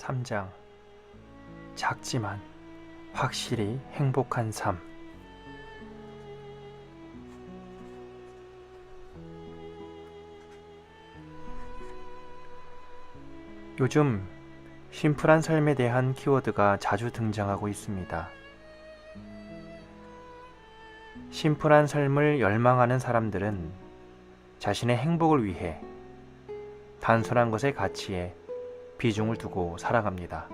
3장 작지만 확실히 행복한 삶. 요즘 심플한 삶에 대한 키워드가 자주 등장하고 있습니다. 심플한 삶을 열망하는 사람들은 자신의 행복을 위해 단순한 것의 가치에 비중을 두고 살아갑니다.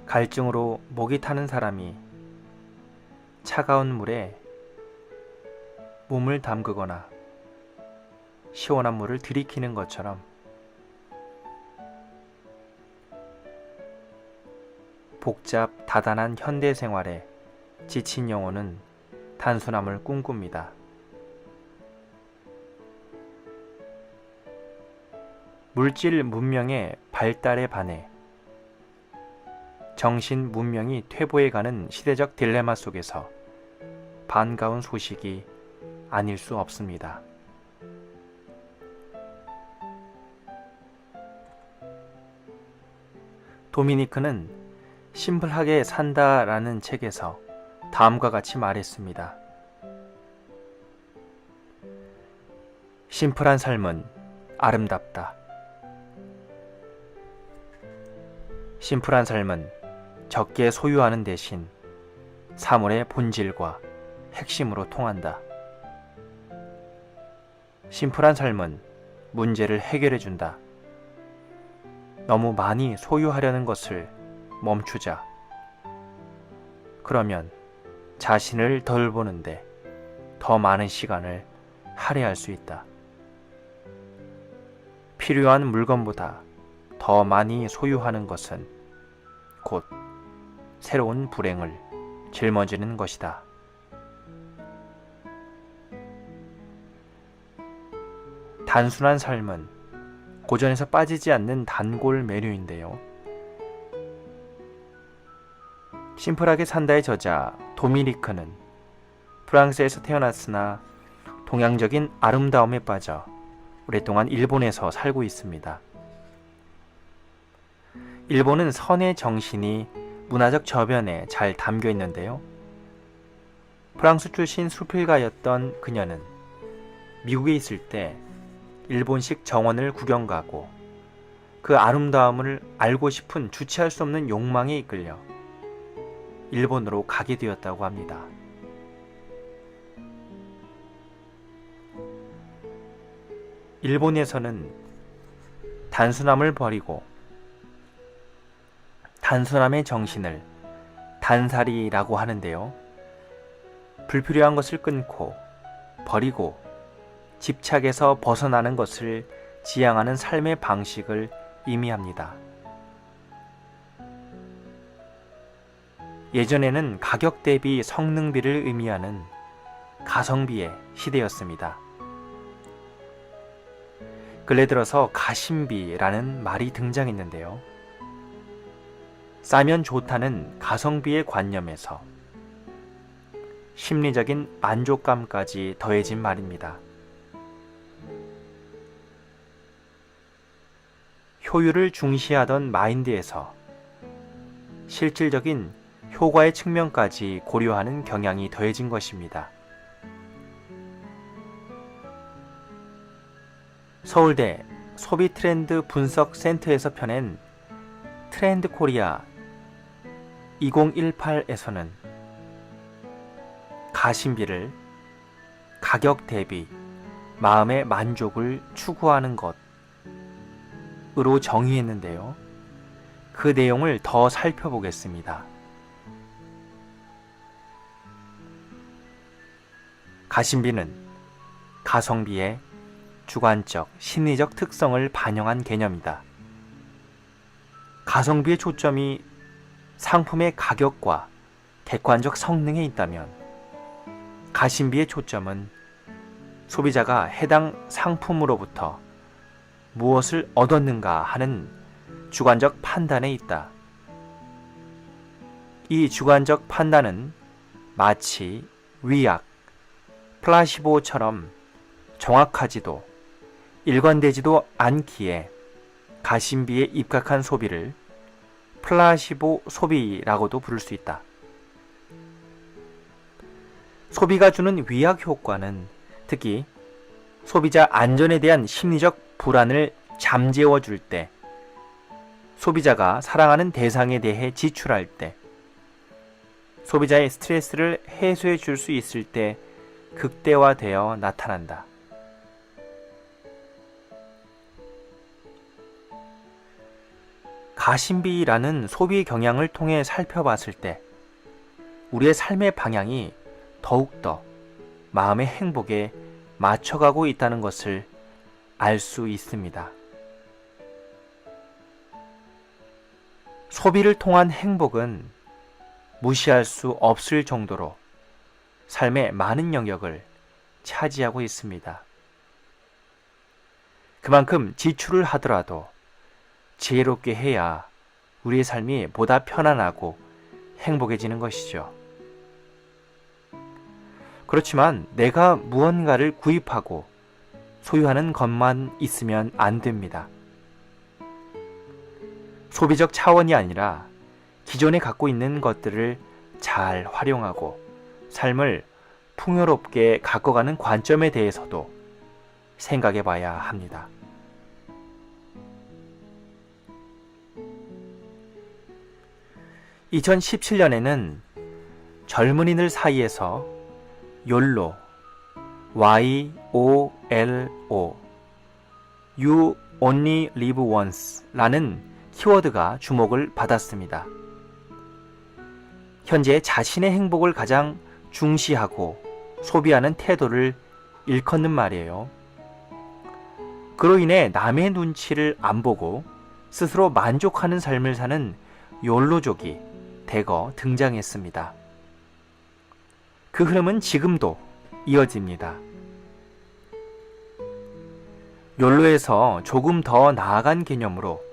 갈증으로 목이 타는 사람이 차가운 물에 몸을 담그거나 시원한 물을 들이키는 것처럼 복잡 다단한 현대 생활에 지친 영혼은 단순함을 꿈꿉니다. 물질 문명의 발달에 반해 정신 문명이 퇴보해가는 시대적 딜레마 속에서 반가운 소식이 아닐 수 없습니다. 도미니크는 심플하게 산다라는 책에서 다음과 같이 말했습니다. 심플한 삶은 아름답다. 심플한 삶은 적게 소유하는 대신 사물의 본질과 핵심으로 통한다. 심플한 삶은 문제를 해결해준다. 너무 많이 소유하려는 것을 멈추자. 그러면 자신을 덜 보는데 더 많은 시간을 할애할 수 있다. 필요한 물건보다 더 많이 소유하는 것은 곧 새로운 불행을 짊어지는 것이다. 단순한 삶은 고전에서 빠지지 않는 단골 메뉴인데요. 심플하게 산다의 저자 도미니크는 프랑스에서 태어났으나 동양적인 아름다움에 빠져 오랫동안 일본에서 살고 있습니다. 일본은 선의 정신이 문화적 저변에 잘 담겨 있는데요. 프랑스 출신 수필가였던 그녀는 미국에 있을 때 일본식 정원을 구경 가고 그 아름다움을 알고 싶은 주체할 수 없는 욕망에 이끌려 일본으로 가게 되었다고 합니다. 일본에서는 단순함을 버리고 단순함의 정신을 단살이라고 하는데요. 불필요한 것을 끊고 버리고 집착에서 벗어나는 것을 지향하는 삶의 방식을 의미합니다. 예전에는 가격 대비 성능비를 의미하는 가성비의 시대였습니다. 근래 들어서 가심비라는 말이 등장했는데요. 싸면 좋다는 가성비의 관념에서 심리적인 만족감까지 더해진 말입니다. 효율을 중시하던 마인드에서 실질적인 효과의 측면까지 고려하는 경향이 더해진 것입니다. 서울대 소비 트렌드 분석 센터에서 펴낸 트렌드 코리아 2018에서는 가심비를 가격 대비 마음의 만족을 추구하는 것으로 정의했는데요. 그 내용을 더 살펴보겠습니다. 가심비는 가성비의 주관적, 심리적 특성을 반영한 개념이다. 가성비의 초점이 상품의 가격과 객관적 성능에 있다면 가심비의 초점은 소비자가 해당 상품으로부터 무엇을 얻었는가 하는 주관적 판단에 있다. 이 주관적 판단은 마치 위약, 플라시보처럼 정확하지도 일관되지도 않기에 가심비에 입각한 소비를 플라시보 소비라고도 부를 수 있다. 소비가 주는 위약 효과는 특히 소비자 안전에 대한 심리적 불안을 잠재워 줄 때, 소비자가 사랑하는 대상에 대해 지출할 때, 소비자의 스트레스를 해소해 줄 수 있을 때 극대화되어 나타난다. 가심비라는 소비 경향을 통해 살펴봤을 때 우리의 삶의 방향이 더욱더 마음의 행복에 맞춰가고 있다는 것을 알 수 있습니다. 소비를 통한 행복은 무시할 수 없을 정도로 삶의 많은 영역을 차지하고 있습니다. 그만큼 지출을 하더라도 지혜롭게 해야 우리의 삶이 보다 편안하고 행복해지는 것이죠. 그렇지만 내가 무언가를 구입하고 소유하는 것만 있으면 안 됩니다. 소비적 차원이 아니라 기존에 갖고 있는 것들을 잘 활용하고 삶을 풍요롭게 가꿔가는 관점에 대해서도 생각해 봐야 합니다. (2017년에는) 젊은이들 사이에서 YOLO, Y-O-L-O, You Only Live Once 라는 키워드가 주목을 받았습니다. 현재 자신의 행복을 가장 중시하고 소비하는 태도를 일컫는 말이에요. 그로 인해 남의 눈치를 안 보고 스스로 만족하는 삶을 사는 욜로족이 대거 등장했습니다. 그 흐름은 지금도 이어집니다. 욜로에서 조금 더 나아간 개념으로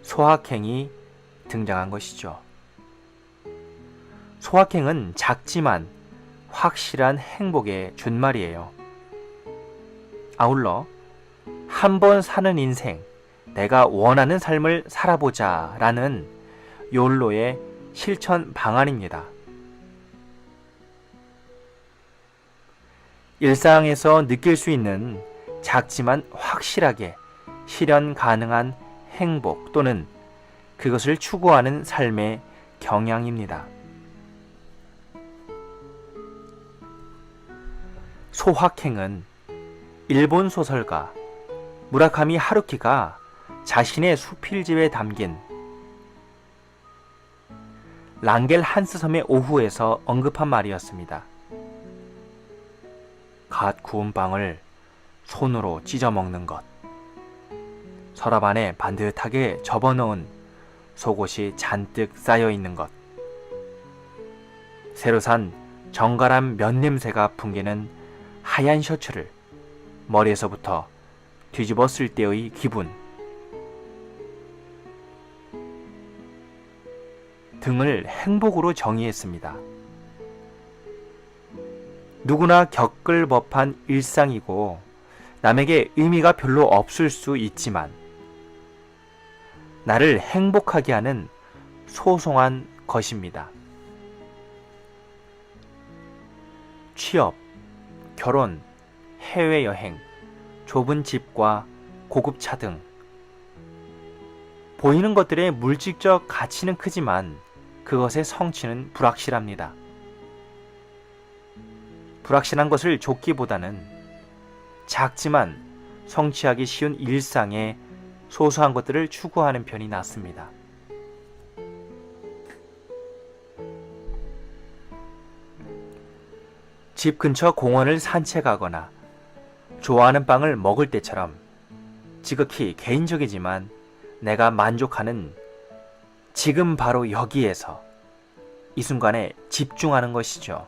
소확행이 등장한 것이죠. 소확행은 작지만 확실한 행복의 준말이에요. 아울러 한 번 사는 인생, 내가 원하는 삶을 살아보자 라는 욜로의 실천 방안입니다. 일상에서 느낄 수 있는 작지만 확실하게 실현 가능한 행복 또는 그것을 추구하는 삶의 경향입니다. 소확행은 일본 소설가 무라카미 하루키가 자신의 수필집에 담긴 랑겔 한스 섬의 오후에서 언급한 말이었습니다. 갓 구운 빵을 손으로 찢어 먹는 것, 서랍 안에 반듯하게 접어넣은 속옷이 잔뜩 쌓여 있는 것, 새로 산 정갈한 면 냄새가 풍기는 하얀 셔츠를 머리에서부터 뒤집었을 때의 기분 등을 행복으로 정의했습니다. 누구나 겪을 법한 일상이고 남에게 의미가 별로 없을 수 있지만 나를 행복하게 하는 소소한 것입니다. 취업, 결혼, 해외여행, 좁은 집과 고급 차 등 보이는 것들의 물질적 가치는 크지만 그것의 성취는 불확실합니다. 불확실한 것을 좇기보다는 작지만 성취하기 쉬운 일상의 소소한 것들을 추구하는 편이 낫습니다. 집 근처 공원을 산책하거나 좋아하는 빵을 먹을 때처럼 지극히 개인적이지만 내가 만족하는 지금 바로 여기에서 이 순간에 집중하는 것이죠.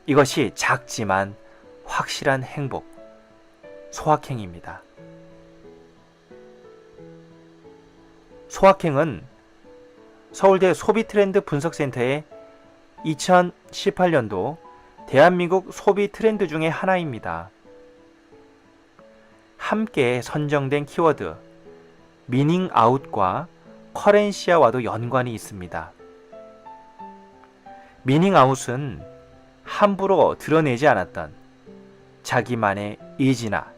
이것이 작지만 확실한 행복, 소확행입니다. 소확행은 서울대 소비트렌드 분석센터의 2018년도 대한민국 소비 트렌드 중에 하나입니다. 함께 선정된 키워드 미닝 아웃과 커렌시아와도 연관이 있습니다. 미닝 아웃은 함부로 드러내지 않았던 자기만의 의지나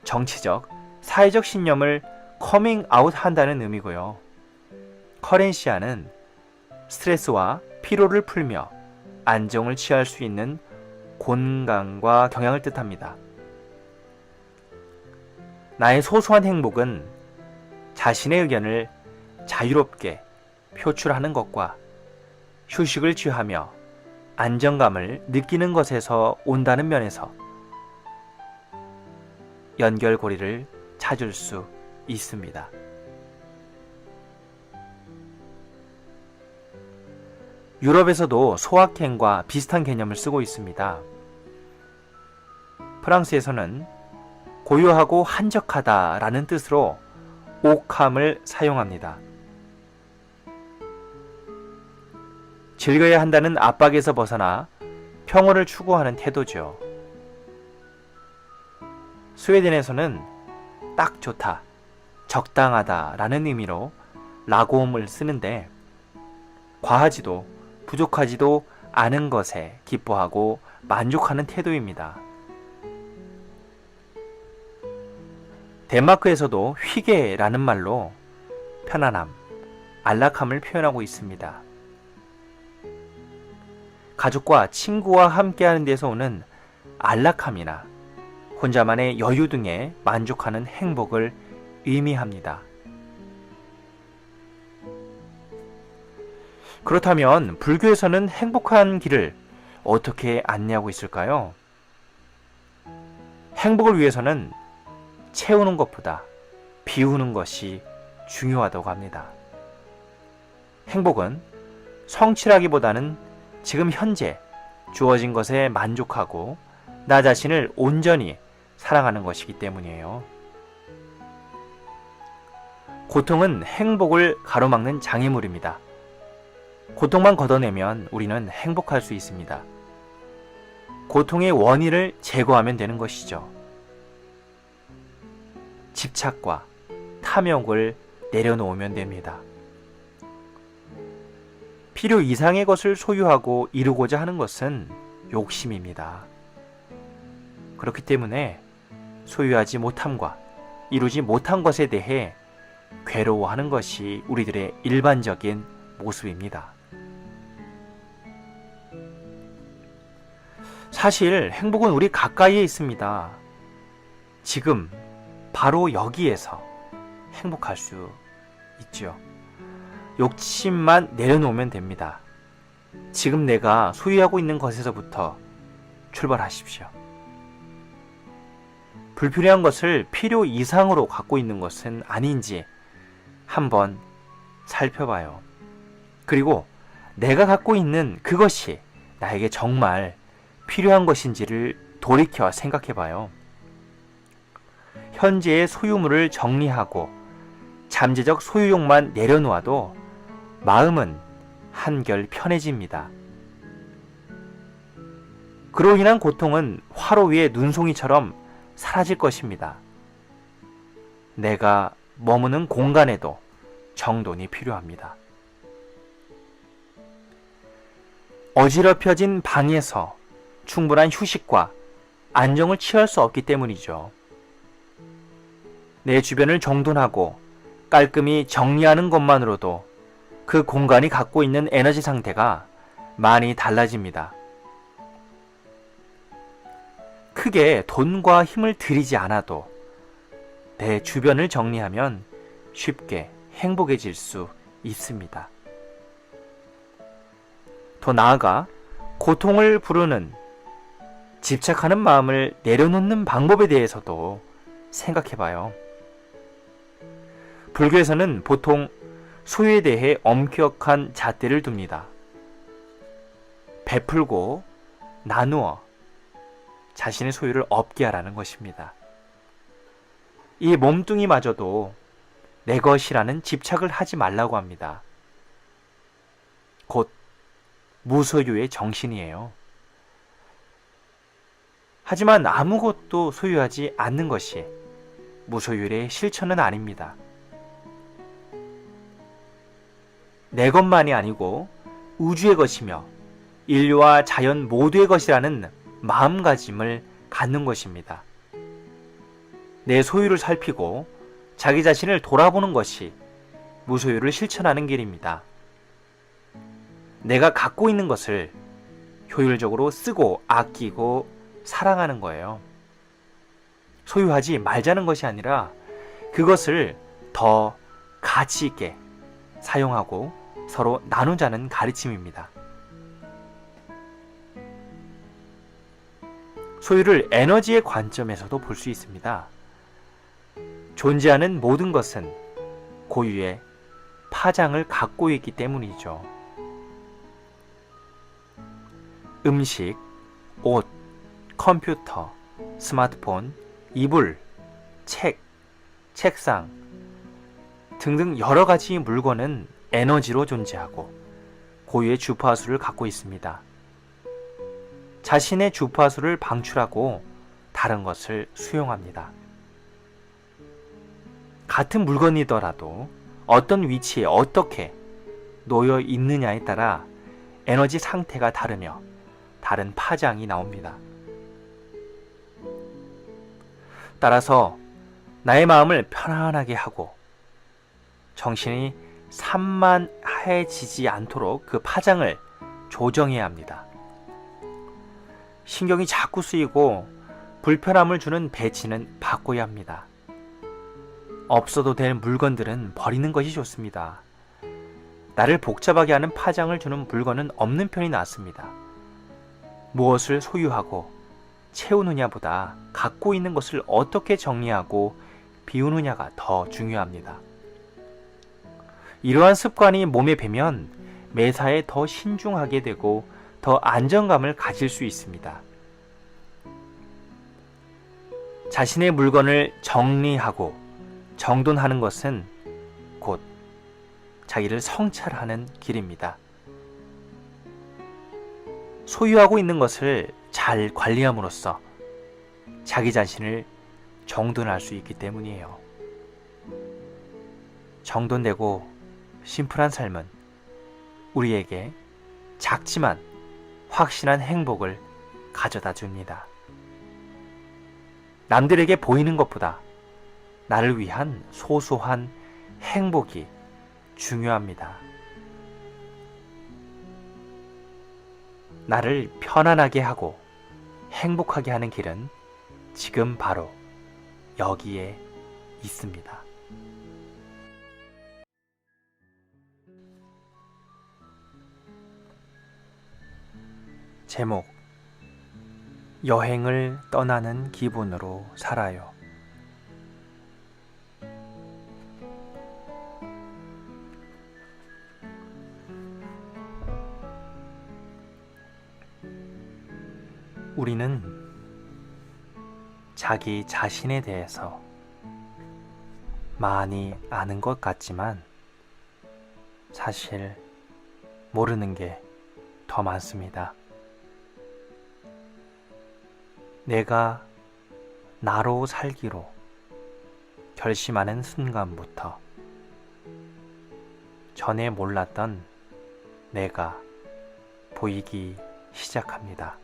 정치적, 사회적 신념을 커밍 아웃 한다는 의미고요. 커렌시아는 스트레스와 피로를 풀며 안정을 취할 수 있는 공간과 경향을 뜻합니다. 나의 소소한 행복은 자신의 의견을 자유롭게 표출하는 것과 휴식을 취하며 안정감을 느끼는 것에서 온다는 면에서 연결고리를 찾을 수 있습니다. 유럽에서도 소확행과 비슷한 개념을 쓰고 있습니다. 프랑스에서는 고요하고 한적하다라는 뜻으로 옥함을 사용합니다. 즐겨야 한다는 압박에서 벗어나 평온을 추구하는 태도죠. 스웨덴에서는 딱 좋다, 적당하다 라는 의미로 라곰을 쓰는데 과하지도 부족하지도 않은 것에 기뻐하고 만족하는 태도입니다. 덴마크에서도 휘게라는 말로 편안함, 안락함을 표현하고 있습니다. 가족과 친구와 함께하는 데서 오는 안락함이나 혼자만의 여유 등에 만족하는 행복을 의미합니다. 그렇다면 불교에서는 행복한 길을 어떻게 안내하고 있을까요? 행복을 위해서는 채우는 것보다 비우는 것이 중요하다고 합니다. 행복은 성취라기보다는 지금 현재 주어진 것에 만족하고 나 자신을 온전히 사랑하는 것이기 때문이에요. 고통은 행복을 가로막는 장애물입니다. 고통만 걷어내면 우리는 행복할 수 있습니다. 고통의 원인을 제거하면 되는 것이죠. 집착과 탐욕을 내려놓으면 됩니다. 필요 이상의 것을 소유하고 이루고자 하는 것은 욕심입니다. 그렇기 때문에 소유하지 못함과 이루지 못한 것에 대해 괴로워하는 것이 우리들의 일반적인 모습입니다. 사실 행복은 우리 가까이에 있습니다. 지금 바로 여기에서 행복할 수 있죠. 욕심만 내려놓으면 됩니다. 지금 내가 소유하고 있는 것에서부터 출발하십시오. 불필요한 것을 필요 이상으로 갖고 있는 것은 아닌지 한번 살펴봐요. 그리고 내가 갖고 있는 그것이 나에게 정말 필요한 것인지를 돌이켜 생각해봐요. 현재의 소유물을 정리하고 잠재적 소유욕만 내려놓아도 마음은 한결 편해집니다. 그로 인한 고통은 화로 위의 눈송이처럼 사라질 것입니다. 내가 머무는 공간에도 정돈이 필요합니다. 어지럽혀진 방에서 충분한 휴식과 안정을 취할 수 없기 때문이죠. 내 주변을 정돈하고 깔끔히 정리하는 것만으로도 그 공간이 갖고 있는 에너지 상태가 많이 달라집니다. 크게 돈과 힘을 들이지 않아도 내 주변을 정리하면 쉽게 행복해질 수 있습니다. 더 나아가 고통을 부르는 집착하는 마음을 내려놓는 방법에 대해서도 생각해봐요. 불교에서는 보통 소유에 대해 엄격한 잣대를 둡니다. 베풀고 나누어 자신의 소유를 없게 하라는 것입니다. 이 몸뚱이마저도 내 것이라는 집착을 하지 말라고 합니다. 곧 무소유의 정신이에요. 하지만 아무것도 소유하지 않는 것이 무소율의 실천은 아닙니다. 내 것만이 아니고 우주의 것이며 인류와 자연 모두의 것이라는 마음가짐을 갖는 것입니다. 내 소유를 살피고 자기 자신을 돌아보는 것이 무소유를 실천하는 길입니다. 내가 갖고 있는 것을 효율적으로 쓰고 아끼고 사랑하는 거예요. 소유하지 말자는 것이 아니라 그것을 더 가치 있게 사용하고 서로 나누자는 가르침입니다. 소유를 에너지의 관점에서도 볼 수 있습니다. 존재하는 모든 것은 고유의 파장을 갖고 있기 때문이죠. 음식, 옷, 컴퓨터, 스마트폰, 이불, 책, 책상 등등 여러 가지 물건은 에너지로 존재하고 고유의 주파수를 갖고 있습니다. 자신의 주파수를 방출하고 다른 것을 수용합니다. 같은 물건이더라도 어떤 위치에 어떻게 놓여 있느냐에 따라 에너지 상태가 다르며 다른 파장이 나옵니다. 따라서 나의 마음을 편안하게 하고 정신이 산만해지지 않도록 그 파장을 조정해야 합니다. 신경이 자꾸 쓰이고 불편함을 주는 배치는 바꿔야 합니다. 없어도 될 물건들은 버리는 것이 좋습니다. 나를 복잡하게 하는 파장을 주는 물건은 없는 편이 낫습니다. 무엇을 소유하고 채우느냐보다 갖고 있는 것을 어떻게 정리하고 비우느냐가 더 중요합니다. 이러한 습관이 몸에 배면 매사에 더 신중하게 되고 더 안정감을 가질 수 있습니다. 자신의 물건을 정리하고 정돈하는 것은 곧 자기를 성찰하는 길입니다. 소유하고 있는 것을 잘 관리함으로써 자기 자신을 정돈할 수 있기 때문이에요. 정돈되고 심플한 삶은 우리에게 작지만 확실한 행복을 가져다 줍니다. 남들에게 보이는 것보다 나를 위한 소소한 행복이 중요합니다. 나를 편안하게 하고 행복하게 하는 길은 지금 바로 여기에 있습니다. 제목: 여행을 떠나는 기분으로 살아요. 우리는 자기 자신에 대해서 많이 아는 것 같지만 사실 모르는 게 더 많습니다. 내가 나로 살기로 결심하는 순간부터 전에 몰랐던 내가 보이기 시작합니다.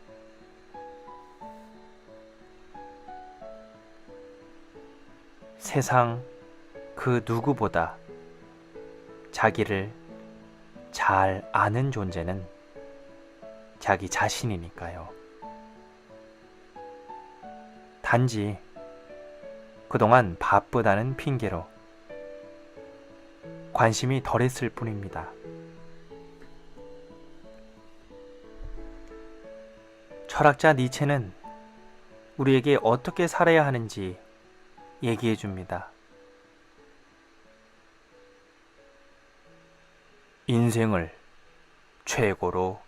세상 그 누구보다 자기를 잘 아는 존재는 자기 자신이니까요. 단지 그동안 바쁘다는 핑계로 관심이 덜했을 뿐입니다. 철학자 니체는 우리에게 어떻게 살아야 하는지 얘기해 줍니다. 인생을 최고로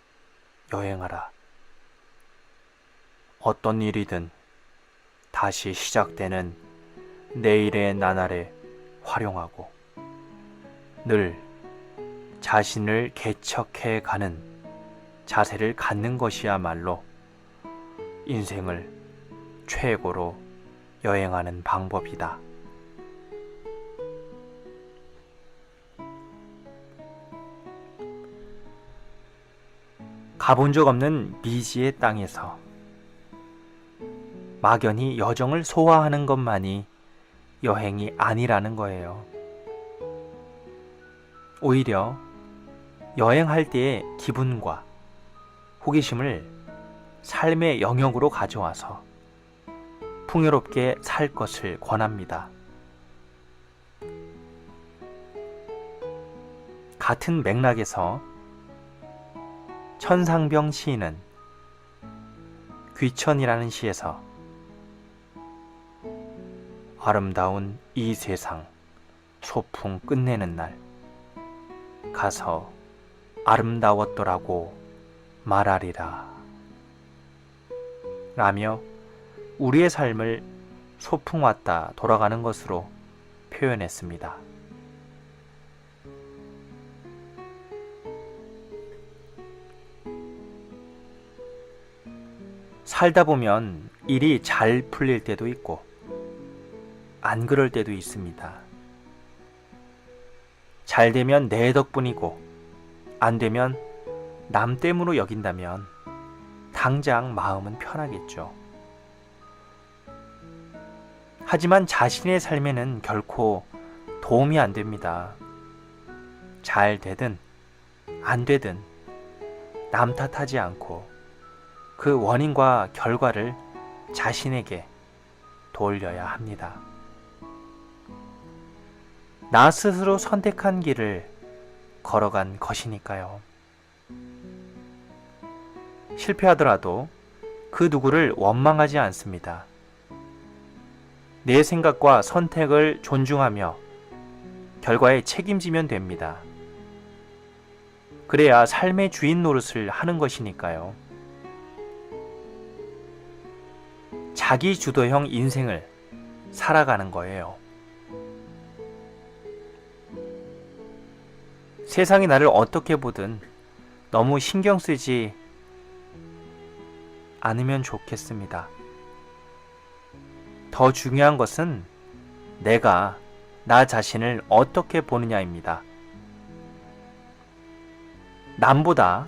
여행하라. 어떤 일이든 다시 시작되는 내일의 나날에 활용하고 늘 자신을 개척해 가는 자세를 갖는 것이야말로 인생을 최고로 여행하는 방법이다. 가본 적 없는 미지의 땅에서 막연히 여정을 소화하는 것만이 여행이 아니라는 거예요. 오히려 여행할 때의 기분과 호기심을 삶의 영역으로 가져와서 풍요롭게 살 것을 권합니다. 같은 맥락에서 천상병 시인은 귀천이라는 시에서 아름다운 이 세상 소풍 끝내는 날 가서 아름다웠더라고 말하리라 라며 우리의 삶을 소풍 왔다 돌아가는 것으로 표현했습니다. 살다 보면 일이 잘 풀릴 때도 있고 안 그럴 때도 있습니다. 잘 되면 내 덕분이고 안 되면 남 때문으로 여긴다면 당장 마음은 편하겠죠. 하지만 자신의 삶에는 결코 도움이 안 됩니다. 잘 되든 안 되든 남 탓하지 않고 그 원인과 결과를 자신에게 돌려야 합니다. 나 스스로 선택한 길을 걸어간 것이니까요. 실패하더라도 그 누구를 원망하지 않습니다. 내 생각과 선택을 존중하며 결과에 책임지면 됩니다. 그래야 삶의 주인 노릇을 하는 것이니까요. 자기 주도형 인생을 살아가는 거예요. 세상이 나를 어떻게 보든 너무 신경 쓰지 않으면 좋겠습니다. 더 중요한 것은 내가 나 자신을 어떻게 보느냐입니다. 남보다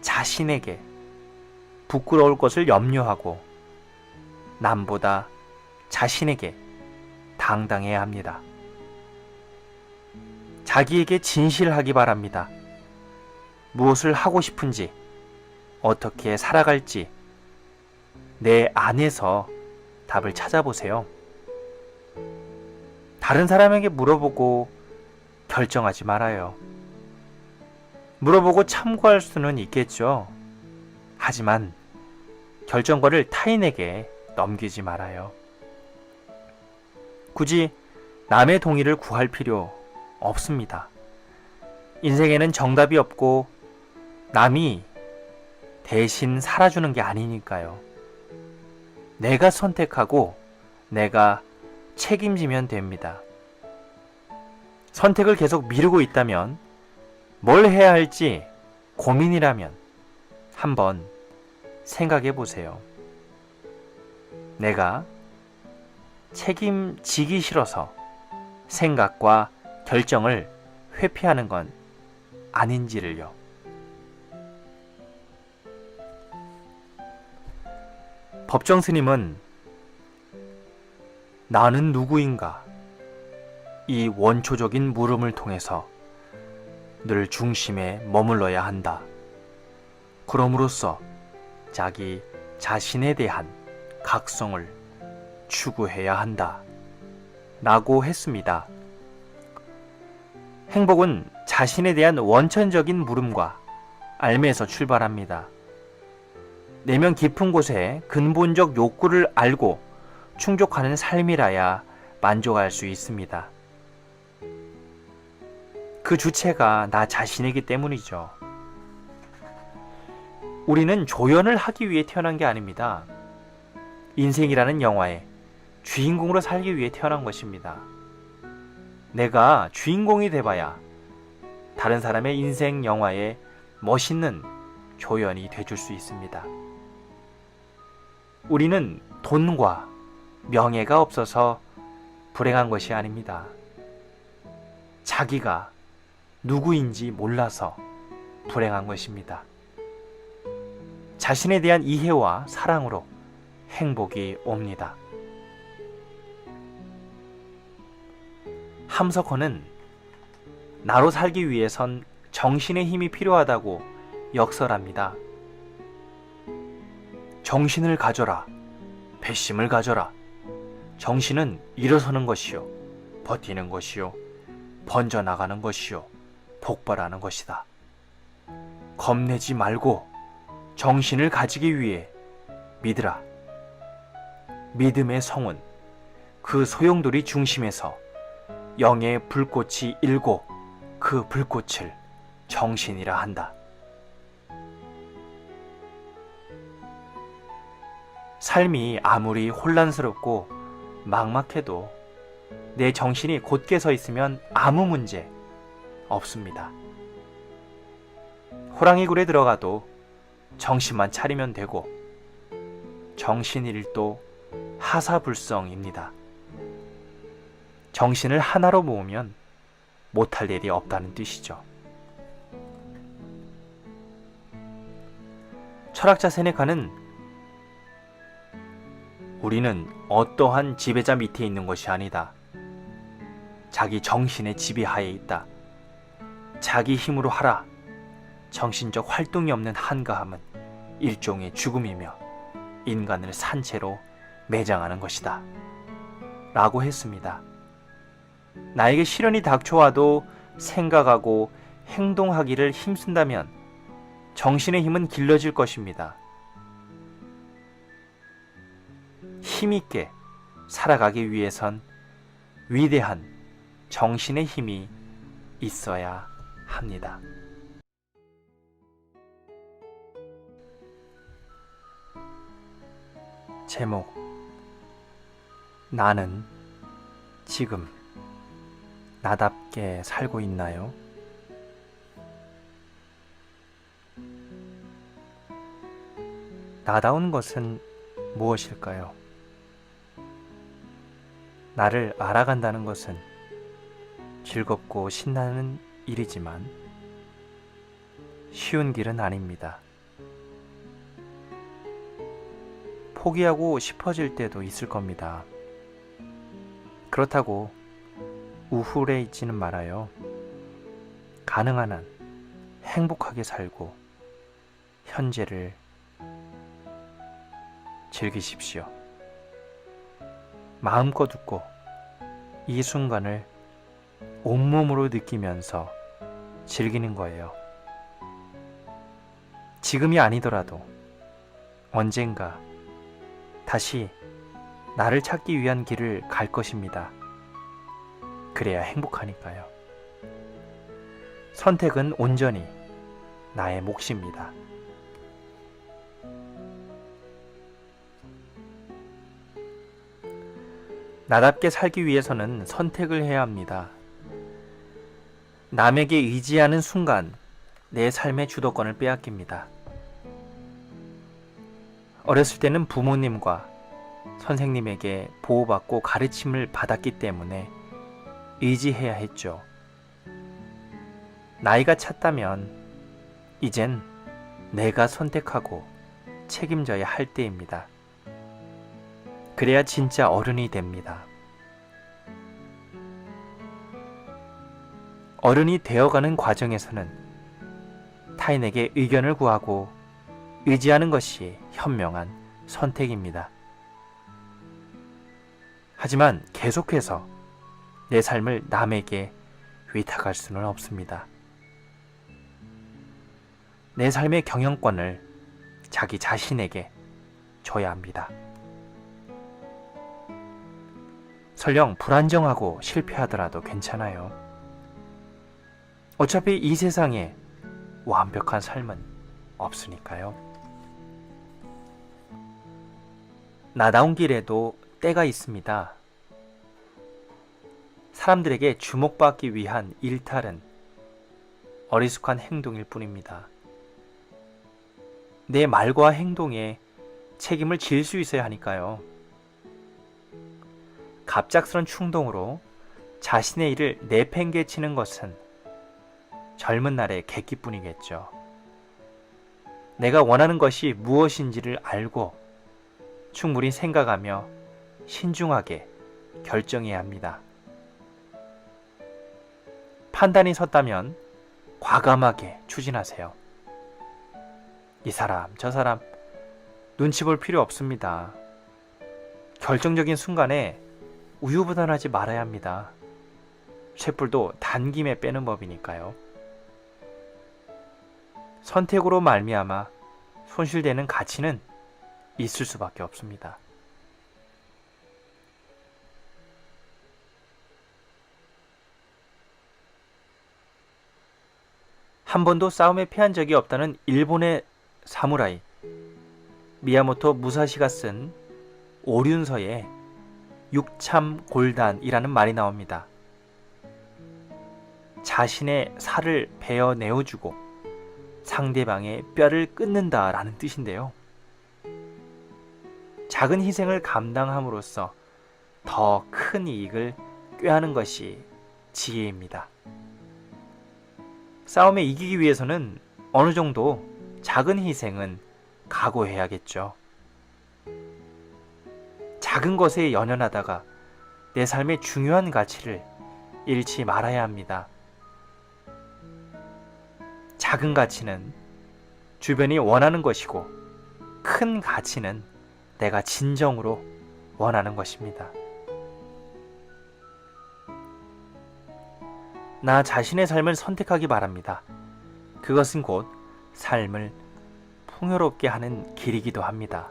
자신에게 부끄러울 것을 염려하고 남보다 자신에게 당당해야 합니다. 자기에게 진실하기 바랍니다. 무엇을 하고 싶은지, 어떻게 살아갈지 내 안에서 답을 찾아보세요. 다른 사람에게 물어보고 결정하지 말아요. 물어보고 참고할 수는 있겠죠. 하지만 결정권을 타인에게 넘기지 말아요. 굳이 남의 동의를 구할 필요 없습니다. 인생에는 정답이 없고 남이 대신 살아주는 게 아니니까요. 내가 선택하고 내가 책임지면 됩니다. 선택을 계속 미루고 있다면, 뭘 해야 할지 고민이라면 한번 생각해 보세요. 내가 책임지기 싫어서 생각과 결정을 회피하는 건 아닌지를요. 법정 스님은 나는 누구인가? 이 원초적인 물음을 통해서 늘 중심에 머물러야 한다. 그럼으로써 자기 자신에 대한 각성을 추구해야 한다. 라고 했습니다. 행복은 자신에 대한 원천적인 물음과 알매에서 출발합니다. 내면 깊은 곳에 근본적 욕구를 알고 충족하는 삶이라야 만족할 수 있습니다. 그 주체가 나 자신이기 때문이죠. 우리는 조연을 하기 위해 태어난 게 아닙니다. 인생이라는 영화의 주인공으로 살기 위해 태어난 것입니다. 내가 주인공이 돼봐야 다른 사람의 인생 영화에 멋있는 조연이 돼줄 수 있습니다. 우리는 돈과 명예가 없어서 불행한 것이 아닙니다. 자기가 누구인지 몰라서 불행한 것입니다. 자신에 대한 이해와 사랑으로 행복이 옵니다. 함석헌은 나로 살기 위해선 정신의 힘이 필요하다고 역설합니다. 정신을 가져라. 배심을 가져라. 정신은 일어서는 것이요, 버티는 것이요, 번져나가는 것이요, 폭발하는 것이다. 겁내지 말고 정신을 가지기 위해 믿으라. 믿음의 성은 그 소용돌이 중심에서 영의 불꽃이 일고 그 불꽃을 정신이라 한다. 삶이 아무리 혼란스럽고 막막해도 내 정신이 곧게 서 있으면 아무 문제 없습니다. 호랑이 굴에 들어가도 정신만 차리면 되고 정신일도 하사불성입니다. 정신을 하나로 모으면 못할 일이 없다는 뜻이죠. 철학자 세네카는 우리는 어떠한 지배자 밑에 있는 것이 아니다. 자기 정신의 지배하에 있다. 자기 힘으로 하라. 정신적 활동이 없는 한가함은 일종의 죽음이며 인간을 산채로 매장하는 것이다. 라고 했습니다. 나에게 시련이 닥쳐와도 생각하고 행동하기를 힘쓴다면 정신의 힘은 길러질 것입니다. 힘있게 살아가기 위해선 위대한 정신의 힘이 있어야 합니다. 제목: 나는 지금 나답게 살고 있나요? 나다운 것은 무엇일까요? 나를 알아간다는 것은 즐겁고 신나는 일이지만 쉬운 길은 아닙니다. 포기하고 싶어질 때도 있을 겁니다. 그렇다고 우울해지는 말아요. 가능한 한 행복하게 살고 현재를 즐기십시오. 마음껏 웃고 이 순간을 온몸으로 느끼면서 즐기는 거예요. 지금이 아니더라도 언젠가 다시 나를 찾기 위한 길을 갈 것입니다. 그래야 행복하니까요. 선택은 온전히 나의 몫입니다. 나답게 살기 위해서는 선택을 해야 합니다. 남에게 의지하는 순간 내 삶의 주도권을 빼앗깁니다. 어렸을 때는 부모님과 선생님에게 보호받고 가르침을 받았기 때문에 의지해야 했죠. 나이가 찼다면 이젠 내가 선택하고 책임져야 할 때입니다. 그래야 진짜 어른이 됩니다. 어른이 되어가는 과정에서는 타인에게 의견을 구하고 의지하는 것이 현명한 선택입니다. 하지만 계속해서 내 삶을 남에게 위탁할 수는 없습니다. 내 삶의 경영권을 자기 자신에게 줘야 합니다. 설령 불안정하고 실패하더라도 괜찮아요. 어차피 이 세상에 완벽한 삶은 없으니까요. 나다운 길에도 때가 있습니다. 사람들에게 주목받기 위한 일탈은 어리숙한 행동일 뿐입니다. 내 말과 행동에 책임을 질 수 있어야 하니까요. 갑작스런 충동으로 자신의 일을 내팽개치는 것은 젊은 날의 객기뿐이겠죠. 내가 원하는 것이 무엇인지를 알고 충분히 생각하며 신중하게 결정해야 합니다. 판단이 섰다면 과감하게 추진하세요. 이 사람, 저 사람 눈치 볼 필요 없습니다. 결정적인 순간에 우유부단하지 말아야 합니다. 쇳불도 단김에 빼는 법이니까요. 선택으로 말미암아 손실되는 가치는 있을 수밖에 없습니다. 한 번도 싸움에 패한 적이 없다는 일본의 사무라이 미야모토 무사시가 쓴 오륜서에 육참골단이라는 말이 나옵니다. 자신의 살을 베어 내어주고 상대방의 뼈를 끊는다라는 뜻인데요. 작은 희생을 감당함으로써 더 큰 이익을 꾀하는 것이 지혜입니다. 싸움에 이기기 위해서는 어느 정도 작은 희생은 각오해야겠죠. 작은 것에 연연하다가 내 삶의 중요한 가치를 잃지 말아야 합니다. 작은 가치는 주변이 원하는 것이고 큰 가치는 내가 진정으로 원하는 것입니다. 나 자신의 삶을 선택하기 바랍니다. 그것은 곧 삶을 풍요롭게 하는 길이기도 합니다.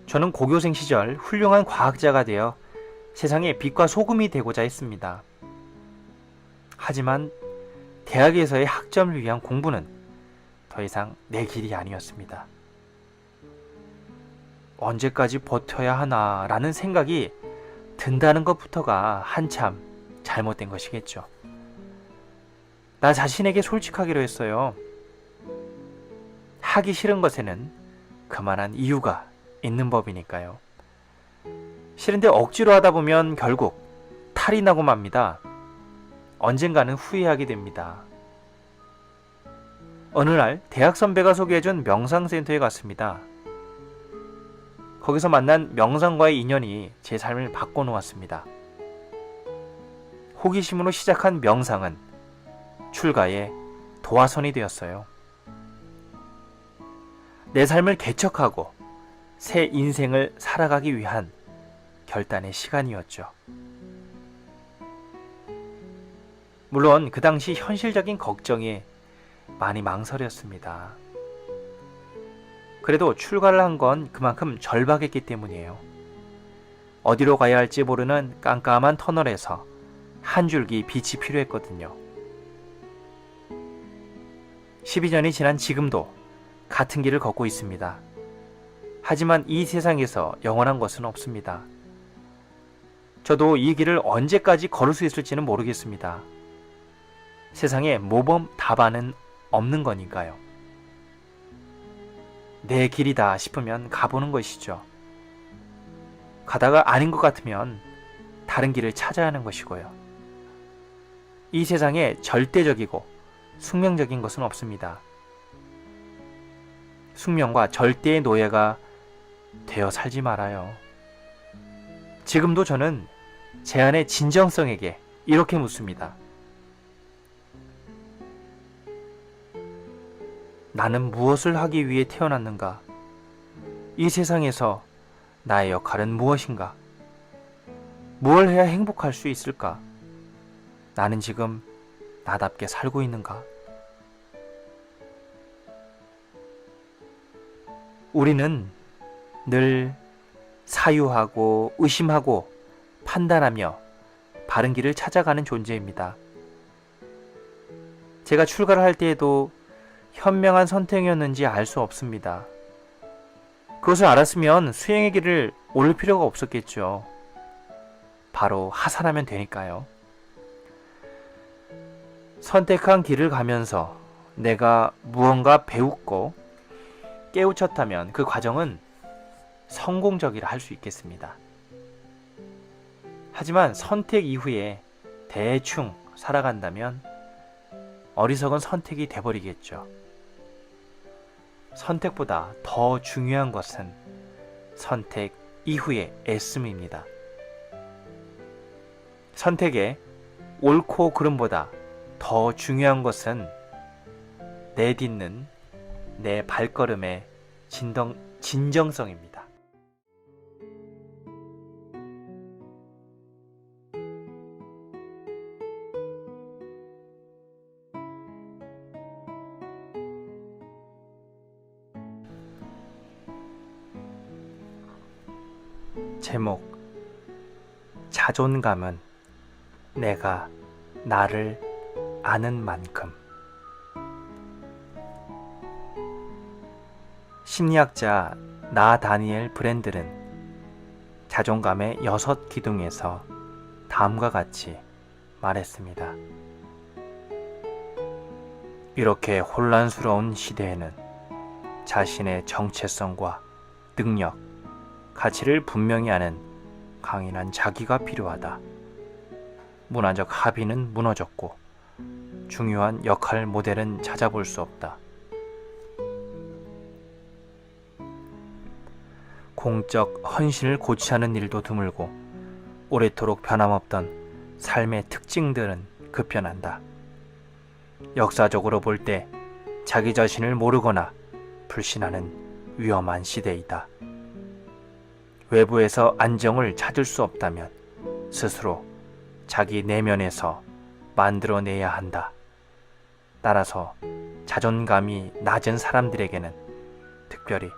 저는 고교생 시절 훌륭한 과학자가 되어 세상에 빛과 소금이 되고자 했습니다. 하지만 대학에서의 학점을 위한 공부는 더 이상 내 길이 아니었습니다. 언제까지 버텨야 하나라는 생각이 든다는 것부터가 한참 잘못된 것이겠죠. 나 자신에게 솔직하기로 했어요. 하기 싫은 것에는 그만한 이유가 있는 법이니까요. 싫은데 억지로 하다 보면 결국 탈이 나고 맙니다. 언젠가는 후회하게 됩니다. 어느 날 대학 선배가 소개해준 명상센터에 갔습니다. 거기서 만난 명상과의 인연이 제 삶을 바꿔놓았습니다. 호기심으로 시작한 명상은 출가의 도화선이 되었어요. 내 삶을 개척하고 새 인생을 살아가기 위한 결단의 시간이었죠. 물론 그 당시 현실적인 걱정에 많이 망설였습니다. 그래도 출가를 한 건 그만큼 절박했기 때문이에요. 어디로 가야 할지 모르는 깜깜한 터널에서 한 줄기 빛이 필요했거든요. 12년이 지난 지금도 같은 길을 걷고 있습니다. 하지만 이 세상에서 영원한 것은 없습니다. 저도 이 길을 언제까지 걸을 수 있을지는 모르겠습니다. 세상에 모범 답안은 없는 거니까요. 내 길이다 싶으면 가보는 것이죠. 가다가 아닌 것 같으면 다른 길을 찾아야 하는 것이고요. 이 세상에 절대적이고 숙명적인 것은 없습니다. 숙명과 절대의 노예가 되어 살지 말아요. 지금도 저는 제 안의 진정성에게 이렇게 묻습니다. 나는 무엇을 하기 위해 태어났는가? 이 세상에서 나의 역할은 무엇인가? 무엇을 해야 행복할 수 있을까? 나는 지금 나답게 살고 있는가? 우리는 늘 사유하고 의심하고 판단하며 바른 길을 찾아가는 존재입니다. 제가 출가를 할 때에도 현명한 선택이었는지 알 수 없습니다. 그것을 알았으면 수행의 길을 오를 필요가 없었겠죠. 바로 하산하면 되니까요. 선택한 길을 가면서 내가 무언가 배웠고 깨우쳤다면 그 과정은 성공적이라 할 수 있겠습니다. 하지만 선택 이후에 대충 살아간다면 어리석은 선택이 돼버리겠죠. 선택보다 더 중요한 것은 선택 이후의 애씀입니다. 선택의 옳고 그름보다 더 중요한 것은 내딛는 내 발걸음의 진정성입니다. 제목: 자존감은 내가 나를 아는 만큼. 심리학자 나다니엘 브랜들은 자존감의 6기둥에서 다음과 같이 말했습니다. 이렇게 혼란스러운 시대에는 자신의 정체성과 능력, 가치를 분명히 아는 강인한 자기가 필요하다. 문화적 합의는 무너졌고 중요한 역할 모델은 찾아볼 수 없다. 공적 헌신을 고취하는 일도 드물고 오래도록 변함없던 삶의 특징들은 급변한다. 역사적으로 볼 때 자기 자신을 모르거나 불신하는 위험한 시대이다. 외부에서 안정을 찾을 수 없다면 스스로 자기 내면에서 만들어내야 한다. 따라서 자존감이 낮은 사람들에게는 특별히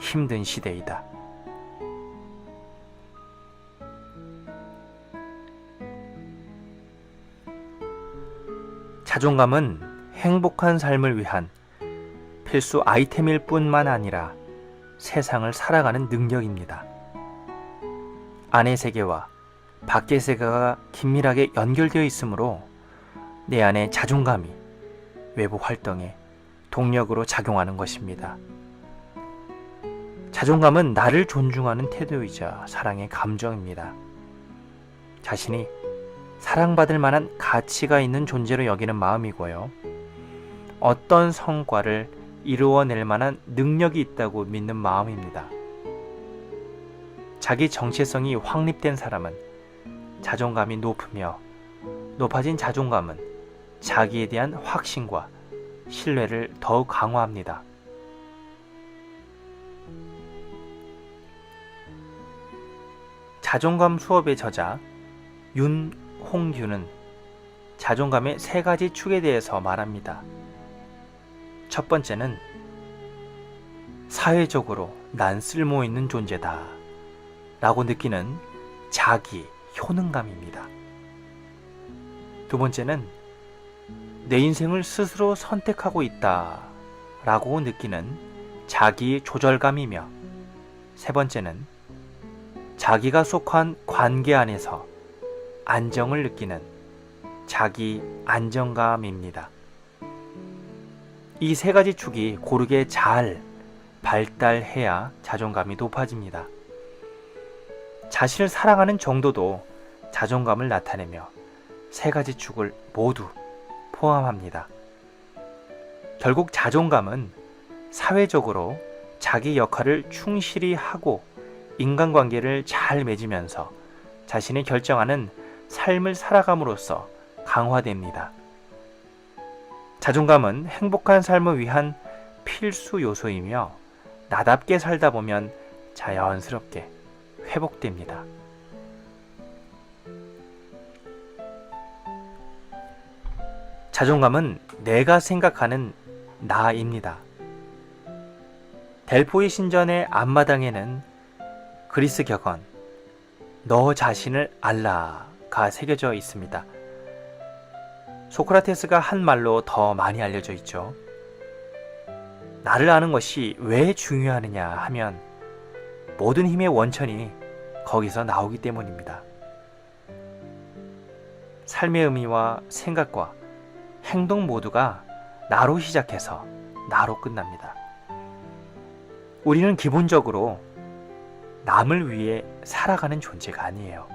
힘든 시대이다. 자존감은 행복한 삶을 위한 필수 아이템일 뿐만 아니라 세상을 살아가는 능력입니다. 안의 세계와 밖의 세계가 긴밀하게 연결되어 있으므로 내 안의 자존감이 외부 활동에 동력으로 작용하는 것입니다. 자존감은 나를 존중하는 태도이자 사랑의 감정입니다. 자신이 사랑받을 만한 가치가 있는 존재로 여기는 마음이고요. 어떤 성과를 이루어낼 만한 능력이 있다고 믿는 마음입니다. 자기 정체성이 확립된 사람은 자존감이 높으며 높아진 자존감은 자기에 대한 확신과 신뢰를 더욱 강화합니다. 자존감 수업의 저자 윤홍규는 자존감의 3가지 축에 대해서 말합니다. 첫 번째는 사회적으로 난 쓸모있는 존재다 라고 느끼는 자기 효능감입니다. 두 번째는 내 인생을 스스로 선택하고 있다 라고 느끼는 자기 조절감이며, 세 번째는 자기가 속한 관계 안에서 안정을 느끼는 자기 안정감입니다. 이 3가지 축이 고르게 잘 발달해야 자존감이 높아집니다. 자신을 사랑하는 정도도 자존감을 나타내며 3가지 축을 모두 포함합니다. 결국 자존감은 사회적으로 자기 역할을 충실히 하고 인간관계를 잘 맺으면서 자신이 결정하는 삶을 살아감으로써 강화됩니다. 자존감은 행복한 삶을 위한 필수 요소이며 나답게 살다 보면 자연스럽게 회복됩니다. 자존감은 내가 생각하는 나입니다. 델포이 신전의 앞마당에는 그리스 격언 너 자신을 알라가 새겨져 있습니다. 소크라테스가 한 말로 더 많이 알려져 있죠. 나를 아는 것이 왜 중요하느냐 하면 모든 힘의 원천이 거기서 나오기 때문입니다. 삶의 의미와 생각과 행동 모두가 나로 시작해서 나로 끝납니다. 우리는 기본적으로 남을 위해 살아가는 존재가 아니에요.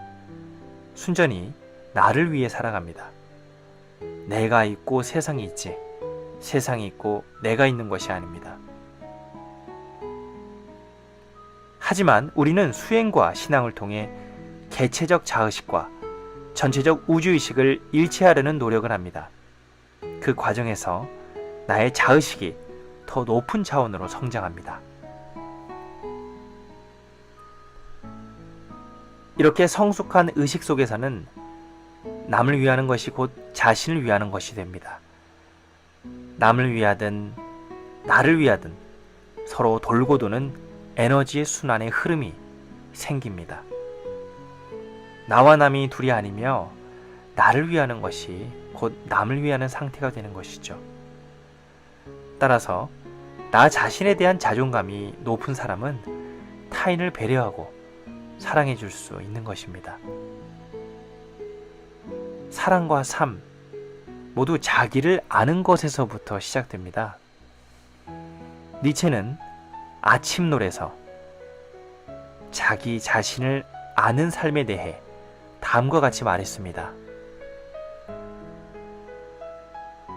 순전히 나를 위해 살아갑니다. 내가 있고 세상이 있지, 세상이 있고 내가 있는 것이 아닙니다. 하지만 우리는 수행과 신앙을 통해 개체적 자의식과 전체적 우주의식을 일치하려는 노력을 합니다. 그 과정에서 나의 자의식이 더 높은 차원으로 성장합니다. 이렇게 성숙한 의식 속에서는 남을 위하는 것이 곧 자신을 위하는 것이 됩니다. 남을 위하든 나를 위하든 서로 돌고 도는 에너지의 순환의 흐름이 생깁니다. 나와 남이 둘이 아니며 나를 위하는 것이 곧 남을 위하는 상태가 되는 것이죠. 따라서 나 자신에 대한 자존감이 높은 사람은 타인을 배려하고 사랑해 줄 수 있는 것입니다. 사랑과 삶 모두 자기를 아는 것에서부터 시작됩니다. 니체는 아침놀에서 자기 자신을 아는 삶에 대해 다음과 같이 말했습니다.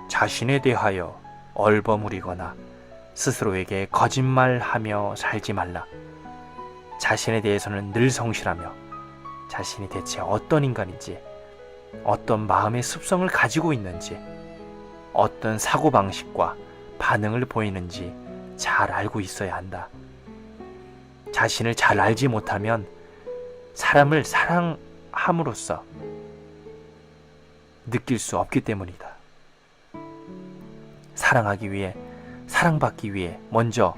자신에 대하여 얼버무리거나 스스로에게 거짓말하며 살지 말라. 자신에 대해서는 늘 성실하며 자신이 대체 어떤 인간인지, 어떤 마음의 습성을 가지고 있는지, 어떤 사고방식과 반응을 보이는지 잘 알고 있어야 한다. 자신을 잘 알지 못하면 사람을 사랑함으로써 느낄 수 없기 때문이다. 사랑하기 위해, 사랑받기 위해 먼저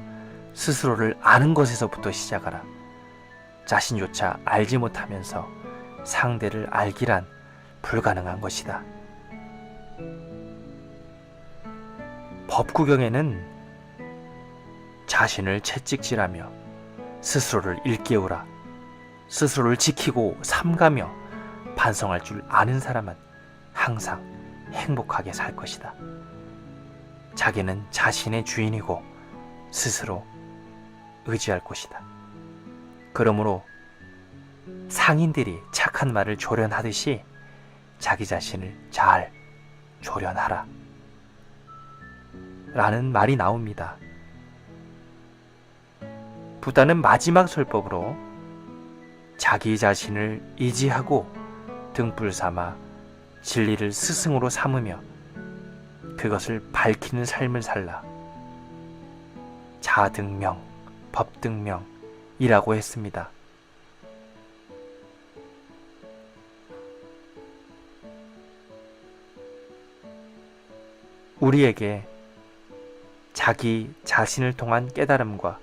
스스로를 아는 것에서부터 시작하라. 자신조차 알지 못하면서 상대를 알기란 불가능한 것이다. 법구경에는 자신을 채찍질하며 스스로를 일깨우라. 스스로를 지키고 삼가며 반성할 줄 아는 사람은 항상 행복하게 살 것이다. 자기는 자신의 주인이고 스스로 의지할 것이다. 그러므로 상인들이 착한 말을 조련하듯이 자기 자신을 잘 조련하라 라는 말이 나옵니다. 부다는 마지막 설법으로 자기 자신을 의지하고 등불 삼아 진리를 스승으로 삼으며 그것을 밝히는 삶을 살라. 자등명, 법등명이라고 했습니다. 우리에게 자기 자신을 통한 깨달음과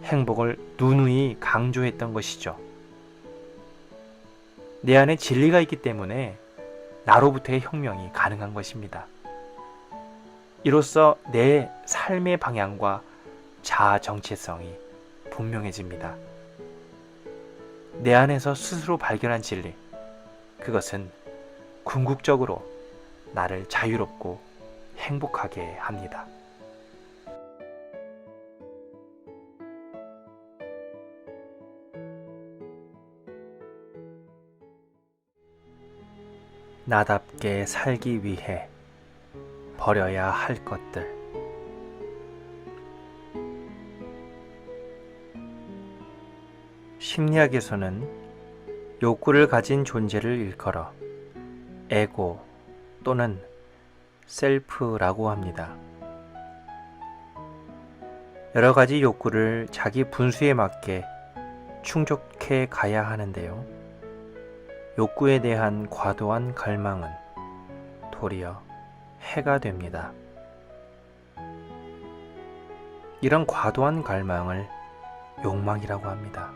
행복을 누누이 강조했던 것이죠. 내 안에 진리가 있기 때문에 나로부터의 혁명이 가능한 것입니다. 이로써 내 삶의 방향과 자아 정체성이 분명해집니다. 내 안에서 스스로 발견한 진리, 그것은 궁극적으로 나를 자유롭고 행복하게 합니다. 나답게 살기 위해 버려야 할 것들. 심리학에서는 욕구를 가진 존재를 일컬어 에고 또는 셀프라고 합니다. 여러 가지 욕구를 자기 분수에 맞게 충족해 가야 하는데요. 욕구에 대한 과도한 갈망은 도리어 해가 됩니다. 이런 과도한 갈망을 욕망이라고 합니다.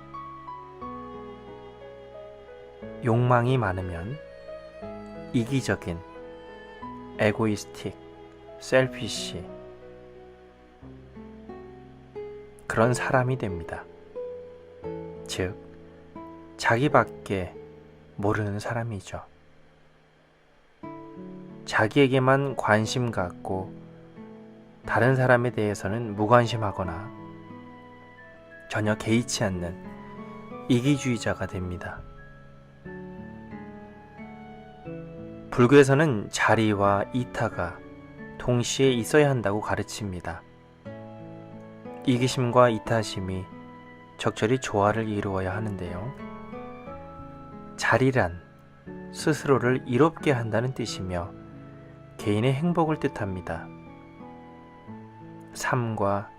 욕망이 많으면 이기적인, 에고이스틱, 셀피시 그런 사람이 됩니다. 즉, 자기밖에 모르는 사람이죠. 자기에게만 관심 갖고 다른 사람에 대해서는 무관심하거나 전혀 개의치 않는 이기주의자가 됩니다. 불교에서는 자리와 이타가 동시에 있어야 한다고 가르칩니다. 이기심과 이타심이 적절히 조화를 이루어야 하는데요. 자리란 스스로를 이롭게 한다는 뜻이며 개인의 행복을 뜻합니다. 삶과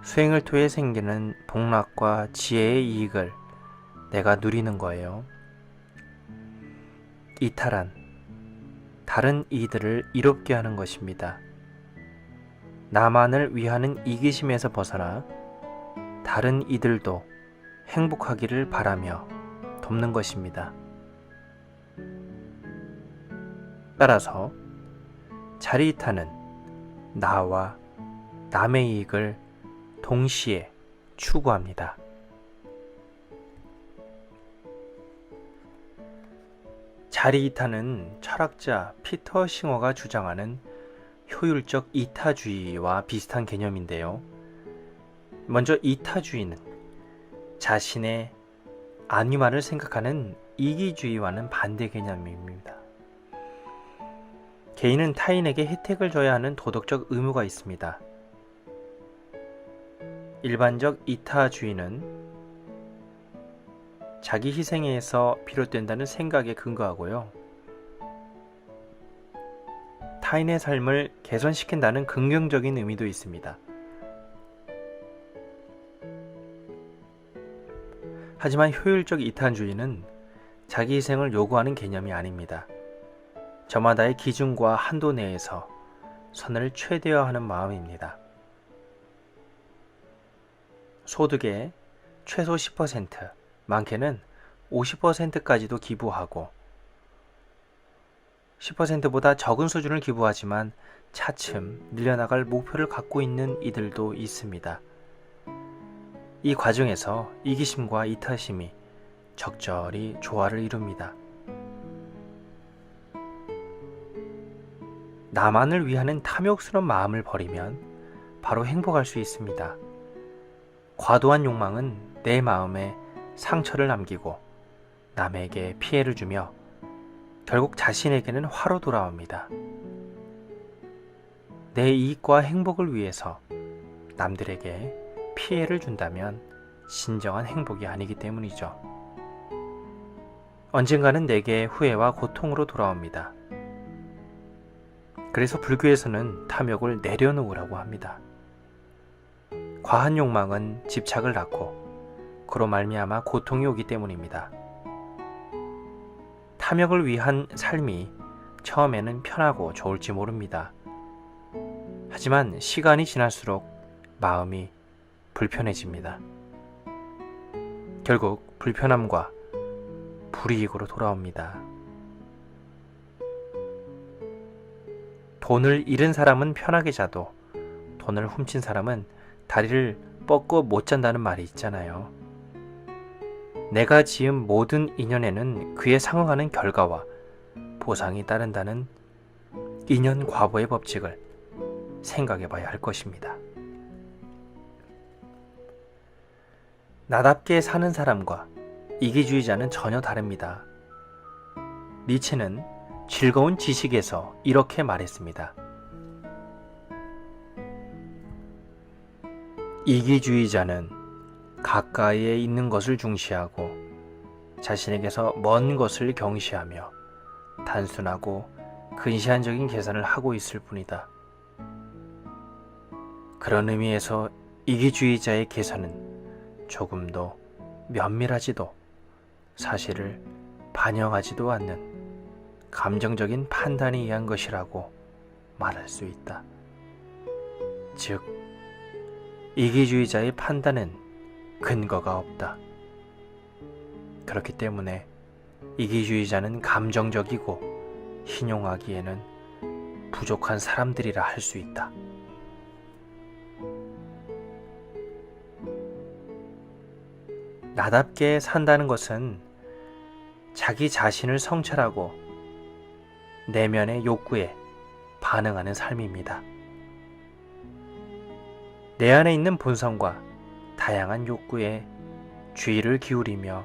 수행을 통해 생기는 복락과 지혜의 이익을 내가 누리는 거예요. 이타란 다른 이들을 이롭게 하는 것입니다. 나만을 위하는 이기심에서 벗어나 다른 이들도 행복하기를 바라며 돕는 것입니다. 따라서 자리이타는 나와 남의 이익을 동시에 추구합니다. 자리이타는 철학자 피터 싱어가 주장하는 효율적 이타주의와 비슷한 개념인데요. 먼저 이타주의는 자신의 안위만을 생각하는 이기주의와는 반대 개념입니다. 개인은 타인에게 혜택을 줘야 하는 도덕적 의무가 있습니다. 일반적 이타주의는 자기 희생에서 비롯된다는 생각에 근거하고요. 타인의 삶을 개선시킨다는 긍정적인 의미도 있습니다. 하지만 효율적 이타주의는 자기 희생을 요구하는 개념이 아닙니다. 저마다의 기준과 한도 내에서 선을 최대화하는 마음입니다. 소득의 최소 10%, 많게는 50%까지도 기부하고 10%보다 적은 수준을 기부하지만 차츰 늘려나갈 목표를 갖고 있는 이들도 있습니다. 이 과정에서 이기심과 이타심이 적절히 조화를 이룹니다. 나만을 위하는 탐욕스러운 마음을 버리면 바로 행복할 수 있습니다. 과도한 욕망은 내 마음에 상처를 남기고 남에게 피해를 주며 결국 자신에게는 화로 돌아옵니다. 내 이익과 행복을 위해서 남들에게 피해를 준다면 진정한 행복이 아니기 때문이죠. 언젠가는 내게 후회와 고통으로 돌아옵니다. 그래서 불교에서는 탐욕을 내려놓으라고 합니다. 과한 욕망은 집착을 낳고 그로 말미암아 고통이 오기 때문입니다. 탐욕을 위한 삶이 처음에는 편하고 좋을지 모릅니다. 하지만 시간이 지날수록 마음이 불편해집니다. 결국 불편함과 불이익으로 돌아옵니다. 돈을 잃은 사람은 편하게 자도 돈을 훔친 사람은 다리를 뻗고 못 잔다는 말이 있잖아요. 내가 지은 모든 인연에는 그에 상응하는 결과와 보상이 따른다는 인연 과보의 법칙을 생각해 봐야 할 것입니다. 나답게 사는 사람과 이기주의자는 전혀 다릅니다. 니체는 즐거운 지식에서 이렇게 말했습니다. 이기주의자는 가까이에 있는 것을 중시하고 자신에게서 먼 것을 경시하며 단순하고 근시안적인 계산을 하고 있을 뿐이다. 그런 의미에서 이기주의자의 계산은 조금도 면밀하지도 사실을 반영하지도 않는 감정적인 판단에 의한 것이라고 말할 수 있다. 즉, 이기주의자의 판단은 근거가 없다. 그렇기 때문에 이기주의자는 감정적이고 신용하기에는 부족한 사람들이라 할 수 있다. 나답게 산다는 것은 자기 자신을 성찰하고 내면의 욕구에 반응하는 삶입니다. 내 안에 있는 본성과 다양한 욕구에 주의를 기울이며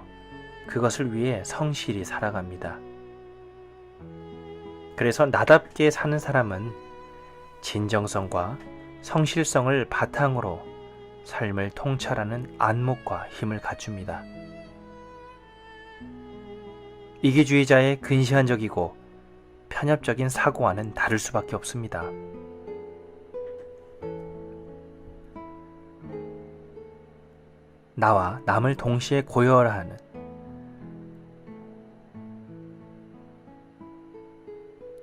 그것을 위해 성실히 살아갑니다. 그래서 나답게 사는 사람은 진정성과 성실성을 바탕으로 삶을 통찰하는 안목과 힘을 갖춥니다. 이기주의자의 근시안적이고 편협적인 사고와는 다를 수밖에 없습니다. 나와 남을 동시에 고려하는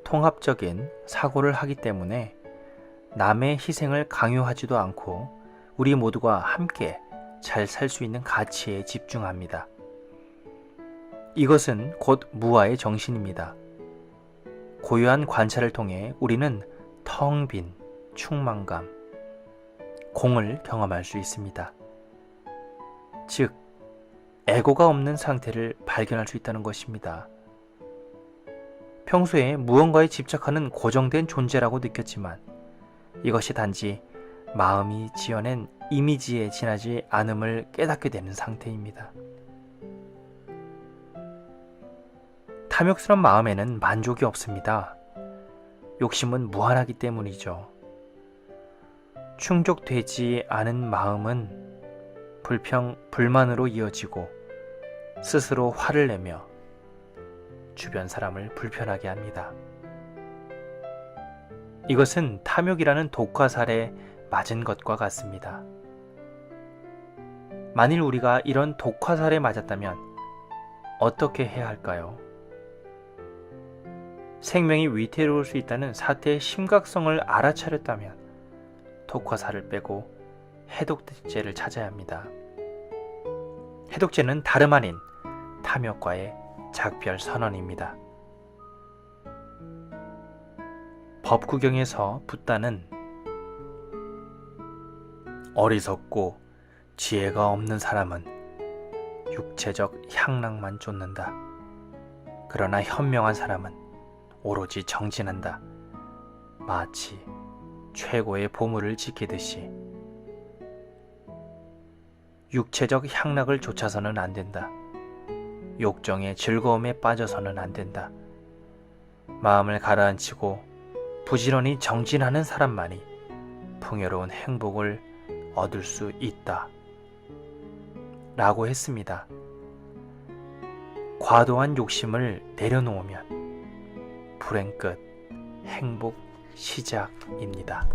통합적인 사고를 하기 때문에 남의 희생을 강요하지도 않고 우리 모두가 함께 잘 살 수 있는 가치에 집중합니다. 이것은 곧 무아의 정신입니다. 고유한 관찰을 통해 우리는 텅 빈 충만감, 공을 경험할 수 있습니다. 즉, 에고가 없는 상태를 발견할 수 있다는 것입니다. 평소에 무언가에 집착하는 고정된 존재라고 느꼈지만 이것이 단지 마음이 지어낸 이미지에 지나지 않음을 깨닫게 되는 상태입니다. 탐욕스러운 마음에는 만족이 없습니다. 욕심은 무한하기 때문이죠. 충족되지 않은 마음은 불평, 불만으로 이어지고 스스로 화를 내며 주변 사람을 불편하게 합니다. 이것은 탐욕이라는 독화살에 맞은 것과 같습니다. 만일 우리가 이런 독화살에 맞았다면 어떻게 해야 할까요? 생명이 위태로울 수 있다는 사태의 심각성을 알아차렸다면 독화살을 빼고 해독제를 찾아야 합니다. 해독제는 다름 아닌 탐욕과의 작별 선언입니다. 법구경에서 붓다는 어리석고 지혜가 없는 사람은 육체적 향락만 쫓는다. 그러나 현명한 사람은 오로지 정진한다. 마치 최고의 보물을 지키듯이. 육체적 향락을 쫓아서는 안 된다. 욕정의 즐거움에 빠져서는 안 된다. 마음을 가라앉히고 부지런히 정진하는 사람만이 풍요로운 행복을 얻을 수 있다. 라고 했습니다. 과도한 욕심을 내려놓으면 불행 끝, 행복 시작입니다.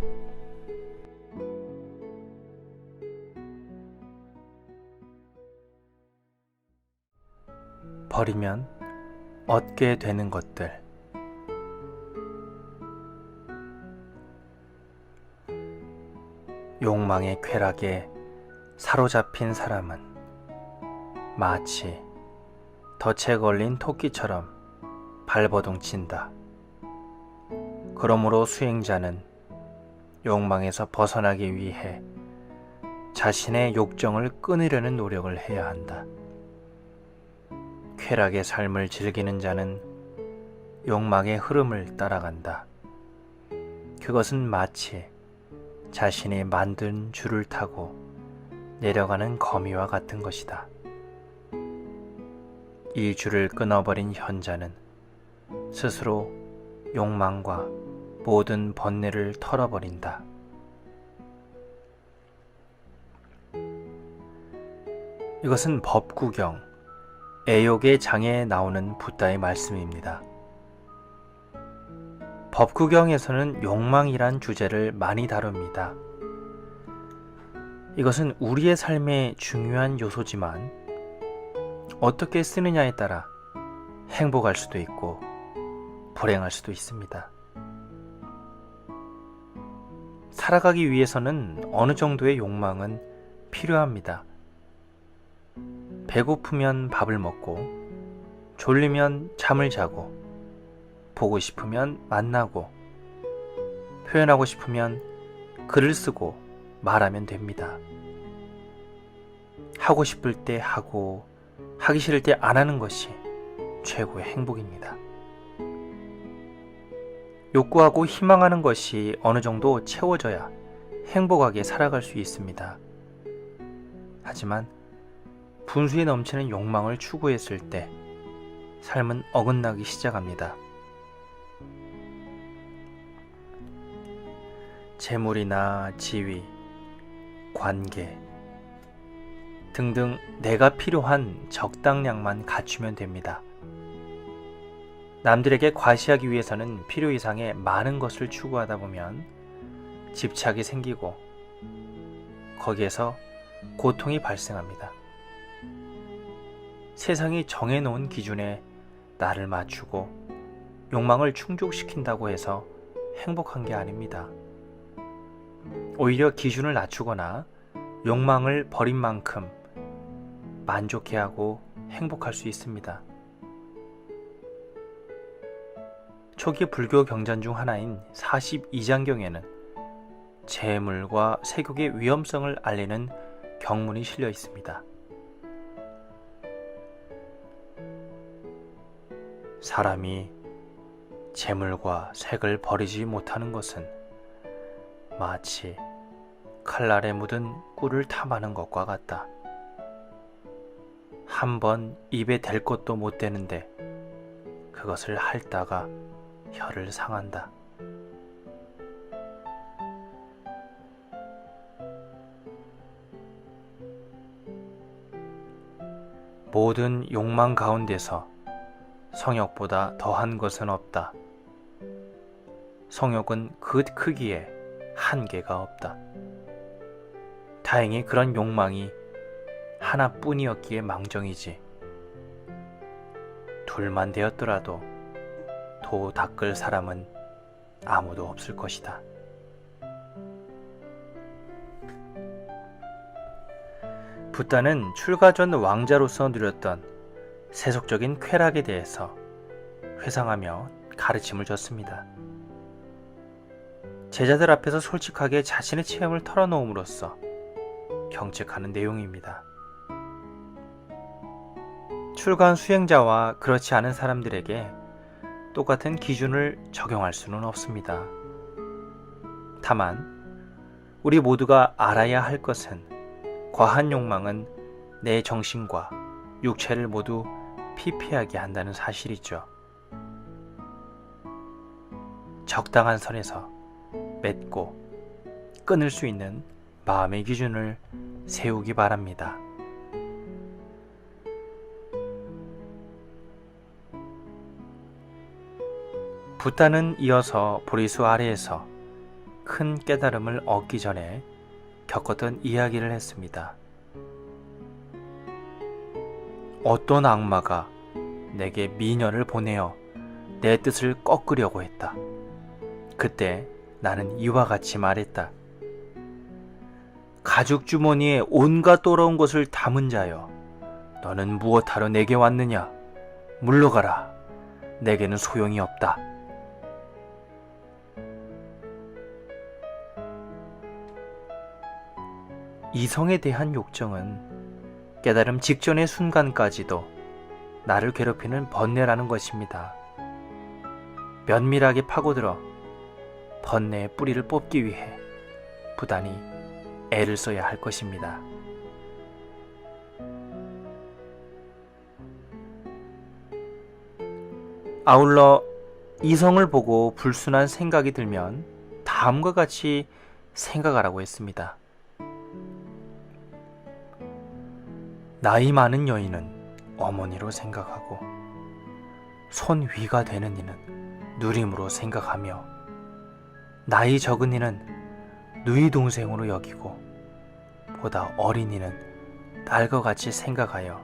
버리면 얻게 되는 것들. 욕망의 쾌락에 사로잡힌 사람은 마치 덫에 걸린 토끼처럼 발버둥 친다. 그러므로 수행자는 욕망에서 벗어나기 위해 자신의 욕정을 끊으려는 노력을 해야 한다. 쾌락의 삶을 즐기는 자는 욕망의 흐름을 따라간다. 그것은 마치 자신이 만든 줄을 타고 내려가는 거미와 같은 것이다. 이 줄을 끊어버린 현자는 스스로 욕망과 모든 번뇌를 털어버린다. 이것은 법구경, 애욕의 장에 나오는 붓다의 말씀입니다. 법구경에서는 욕망이란 주제를 많이 다룹니다. 이것은 우리의 삶의 중요한 요소지만 어떻게 쓰느냐에 따라 행복할 수도 있고 불행할 수도 있습니다. 살아가기 위해서는 어느 정도의 욕망은 필요합니다. 배고프면 밥을 먹고, 졸리면 잠을 자고, 보고 싶으면 만나고, 표현하고 싶으면 글을 쓰고 말하면 됩니다. 하고 싶을 때 하고, 하기 싫을 때 안 하는 것이 최고의 행복입니다. 욕구하고 희망하는 것이 어느 정도 채워져야 행복하게 살아갈 수 있습니다. 하지만 분수에 넘치는 욕망을 추구했을 때 삶은 어긋나기 시작합니다. 재물이나 지위, 관계 등등 내가 필요한 적당량만 갖추면 됩니다. 남들에게 과시하기 위해서는 필요 이상의 많은 것을 추구하다 보면 집착이 생기고 거기에서 고통이 발생합니다. 세상이 정해놓은 기준에 나를 맞추고 욕망을 충족시킨다고 해서 행복한 게 아닙니다. 오히려 기준을 낮추거나 욕망을 버린 만큼 만족해하고 행복할 수 있습니다. 초기 불교 경전 중 하나인 42장경에는 재물과 세욕의 위험성을 알리는 경문이 실려 있습니다. 사람이 재물과 색을 버리지 못하는 것은 마치 칼날에 묻은 꿀을 탐하는 것과 같다. 한 번 입에 댈 것도 못 되는데 그것을 핥다가 혀를 상한다. 모든 욕망 가운데서 성욕보다 더한 것은 없다. 성욕은 그 크기에 한계가 없다. 다행히 그런 욕망이 하나뿐이었기에 망정이지. 둘만 되었더라도 도 닦을 사람은 아무도 없을 것이다. 붓다는 출가 전 왕자로서 누렸던 세속적인 쾌락에 대해서 회상하며 가르침을 줬습니다. 제자들 앞에서 솔직하게 자신의 체험을 털어놓음으로써 경책하는 내용입니다. 출가한 수행자와 그렇지 않은 사람들에게 똑같은 기준을 적용할 수는 없습니다. 다만 우리 모두가 알아야 할 것은 과한 욕망은 내 정신과 육체를 모두 피폐하게 한다는 사실이죠. 적당한 선에서 맺고 끊을 수 있는 마음의 기준을 세우기 바랍니다. 붓다는 이어서 보리수 아래에서 큰 깨달음을 얻기 전에 겪었던 이야기를 했습니다. 어떤 악마가 내게 미녀를 보내어 내 뜻을 꺾으려고 했다. 그때 나는 이와 같이 말했다. 가죽 주머니에 온갖 더러운 것을 담은 자여, 너는 무엇하러 내게 왔느냐? 물러가라. 내게는 소용이 없다. 이성에 대한 욕정은 깨달음 직전의 순간까지도 나를 괴롭히는 번뇌라는 것입니다. 면밀하게 파고들어 번뇌의 뿌리를 뽑기 위해 부단히 애를 써야 할 것입니다. 아울러 이성을 보고 불순한 생각이 들면 다음과 같이 생각하라고 했습니다. 나이 많은 여인은 어머니로 생각하고 손 위가 되는 이는 누림으로 생각하며 나이 적은 이는 누이 동생으로 여기고 보다 어린 이는 딸과 같이 생각하여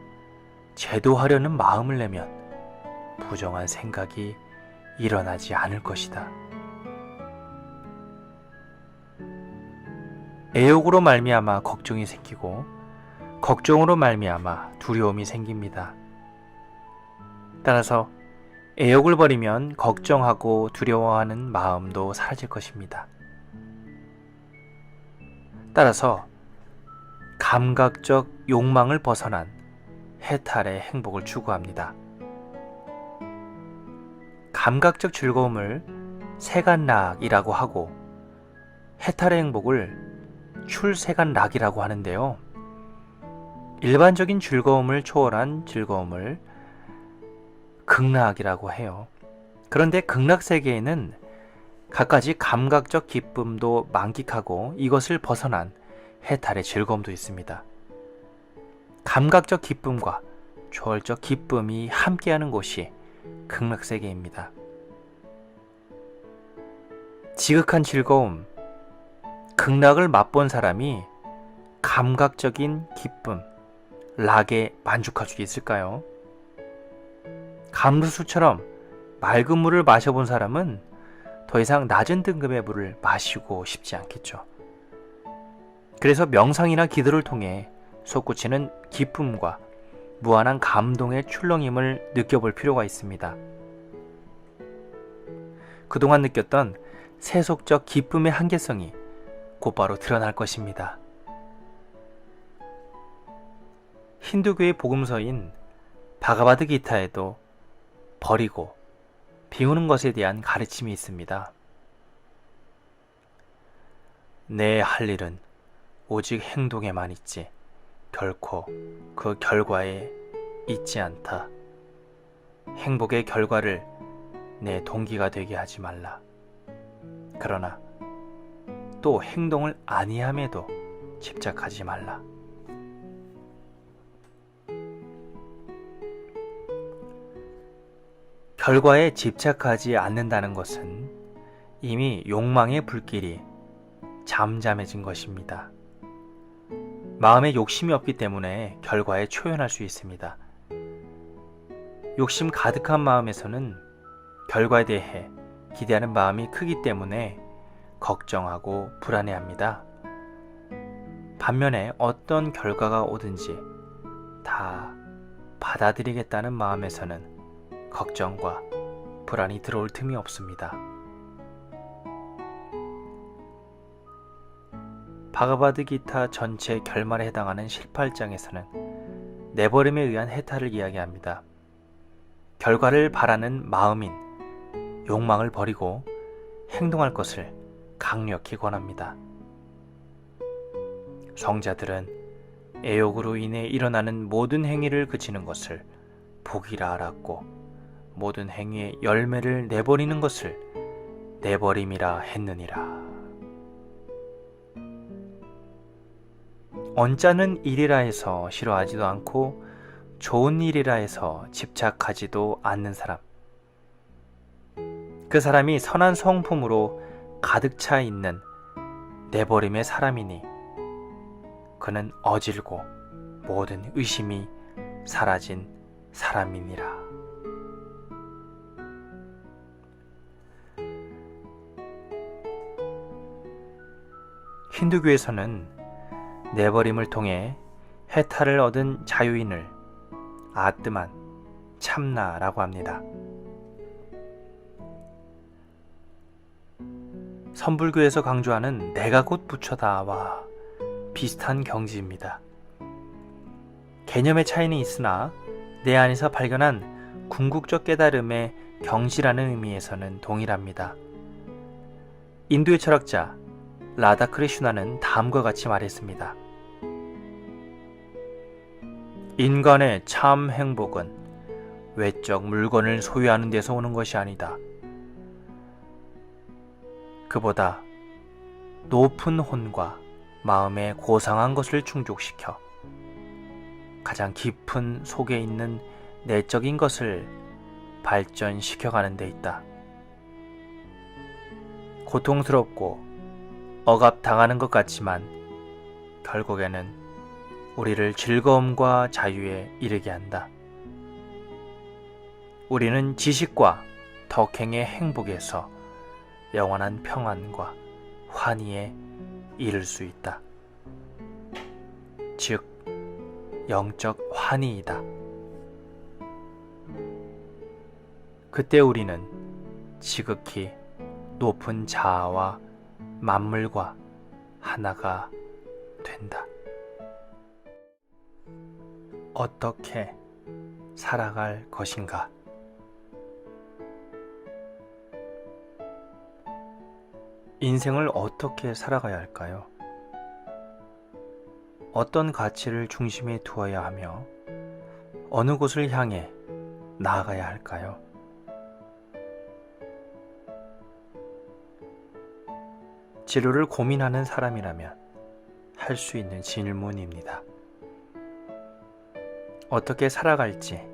제도하려는 마음을 내면 부정한 생각이 일어나지 않을 것이다. 애욕으로 말미암아 걱정이 생기고 걱정으로 말미암아 두려움이 생깁니다. 따라서 애욕을 버리면 걱정하고 두려워하는 마음도 사라질 것입니다. 따라서 감각적 욕망을 벗어난 해탈의 행복을 추구합니다. 감각적 즐거움을 세간락이라고 하고 해탈의 행복을 출세간락이라고 하는데요. 일반적인 즐거움을 초월한 즐거움을 극락이라고 해요. 그런데 극락 세계에는 갖가지 감각적 기쁨도 만끽하고 이것을 벗어난 해탈의 즐거움도 있습니다. 감각적 기쁨과 초월적 기쁨이 함께하는 곳이 극락세계입니다. 지극한 즐거움, 극락을 맛본 사람이 감각적인 기쁨, 락에 만족할 수 있을까요? 감수수처럼 맑은 물을 마셔본 사람은 더 이상 낮은 등급의 물을 마시고 싶지 않겠죠. 그래서 명상이나 기도를 통해 솟구치는 기쁨과 무한한 감동의 출렁임을 느껴볼 필요가 있습니다. 그동안 느꼈던 세속적 기쁨의 한계성이 곧바로 드러날 것입니다. 힌두교의 복음서인 바가바드기타에도 버리고 비우는 것에 대한 가르침이 있습니다. 내 할 일은 오직 행동에만 있지 결코 그 결과에 있지 않다. 행복의 결과를 내 동기가 되게 하지 말라. 그러나 또 행동을 아니함에도 집착하지 말라. 결과에 집착하지 않는다는 것은 이미 욕망의 불길이 잠잠해진 것입니다. 마음에 욕심이 없기 때문에 결과에 초연할 수 있습니다. 욕심 가득한 마음에서는 결과에 대해 기대하는 마음이 크기 때문에 걱정하고 불안해합니다. 반면에 어떤 결과가 오든지 다 받아들이겠다는 마음에서는 걱정과 불안이 들어올 틈이 없습니다. 바가바드기타 전체 결말에 해당하는 18장에서는 내버림에 의한 해탈을 이야기합니다. 결과를 바라는 마음인 욕망을 버리고 행동할 것을 강력히 권합니다. 성자들은 애욕으로 인해 일어나는 모든 행위를 그치는 것을 복이라 알았고 모든 행위의 열매를 내버리는 것을 내버림이라 했느니라. 언짢은 일이라 해서 싫어하지도 않고 좋은 일이라 해서 집착하지도 않는 사람, 그 사람이 선한 성품으로 가득 차 있는 내버림의 사람이니 그는 어질고 모든 의심이 사라진 사람이니라. 힌두교에서는 내버림을 통해 해탈을 얻은 자유인을 아뜨만, 참나라고 합니다. 선불교에서 강조하는 내가 곧 부처다와 비슷한 경지입니다. 개념의 차이는 있으나 내 안에서 발견한 궁극적 깨달음의 경지라는 의미에서는 동일합니다. 인도의 철학자 라다크리슈나는 다음과 같이 말했습니다. 인간의 참 행복은 외적 물건을 소유하는 데서 오는 것이 아니다. 그보다 높은 혼과 마음의 고상한 것을 충족시켜 가장 깊은 속에 있는 내적인 것을 발전시켜가는 데 있다. 고통스럽고 억압당하는 것 같지만 결국에는 우리를 즐거움과 자유에 이르게 한다. 우리는 지식과 덕행의 행복에서 영원한 평안과 환희에 이를 수 있다. 즉, 영적 환희이다. 그때 우리는 지극히 높은 자아와 만물과 하나가 된다. 어떻게 살아갈 것인가? 인생을 어떻게 살아가야 할까요? 어떤 가치를 중심에 두어야 하며 어느 곳을 향해 나아가야 할까요? 진로를 고민하는 사람이라면 할 수 있는 질문입니다. 어떻게 살아갈지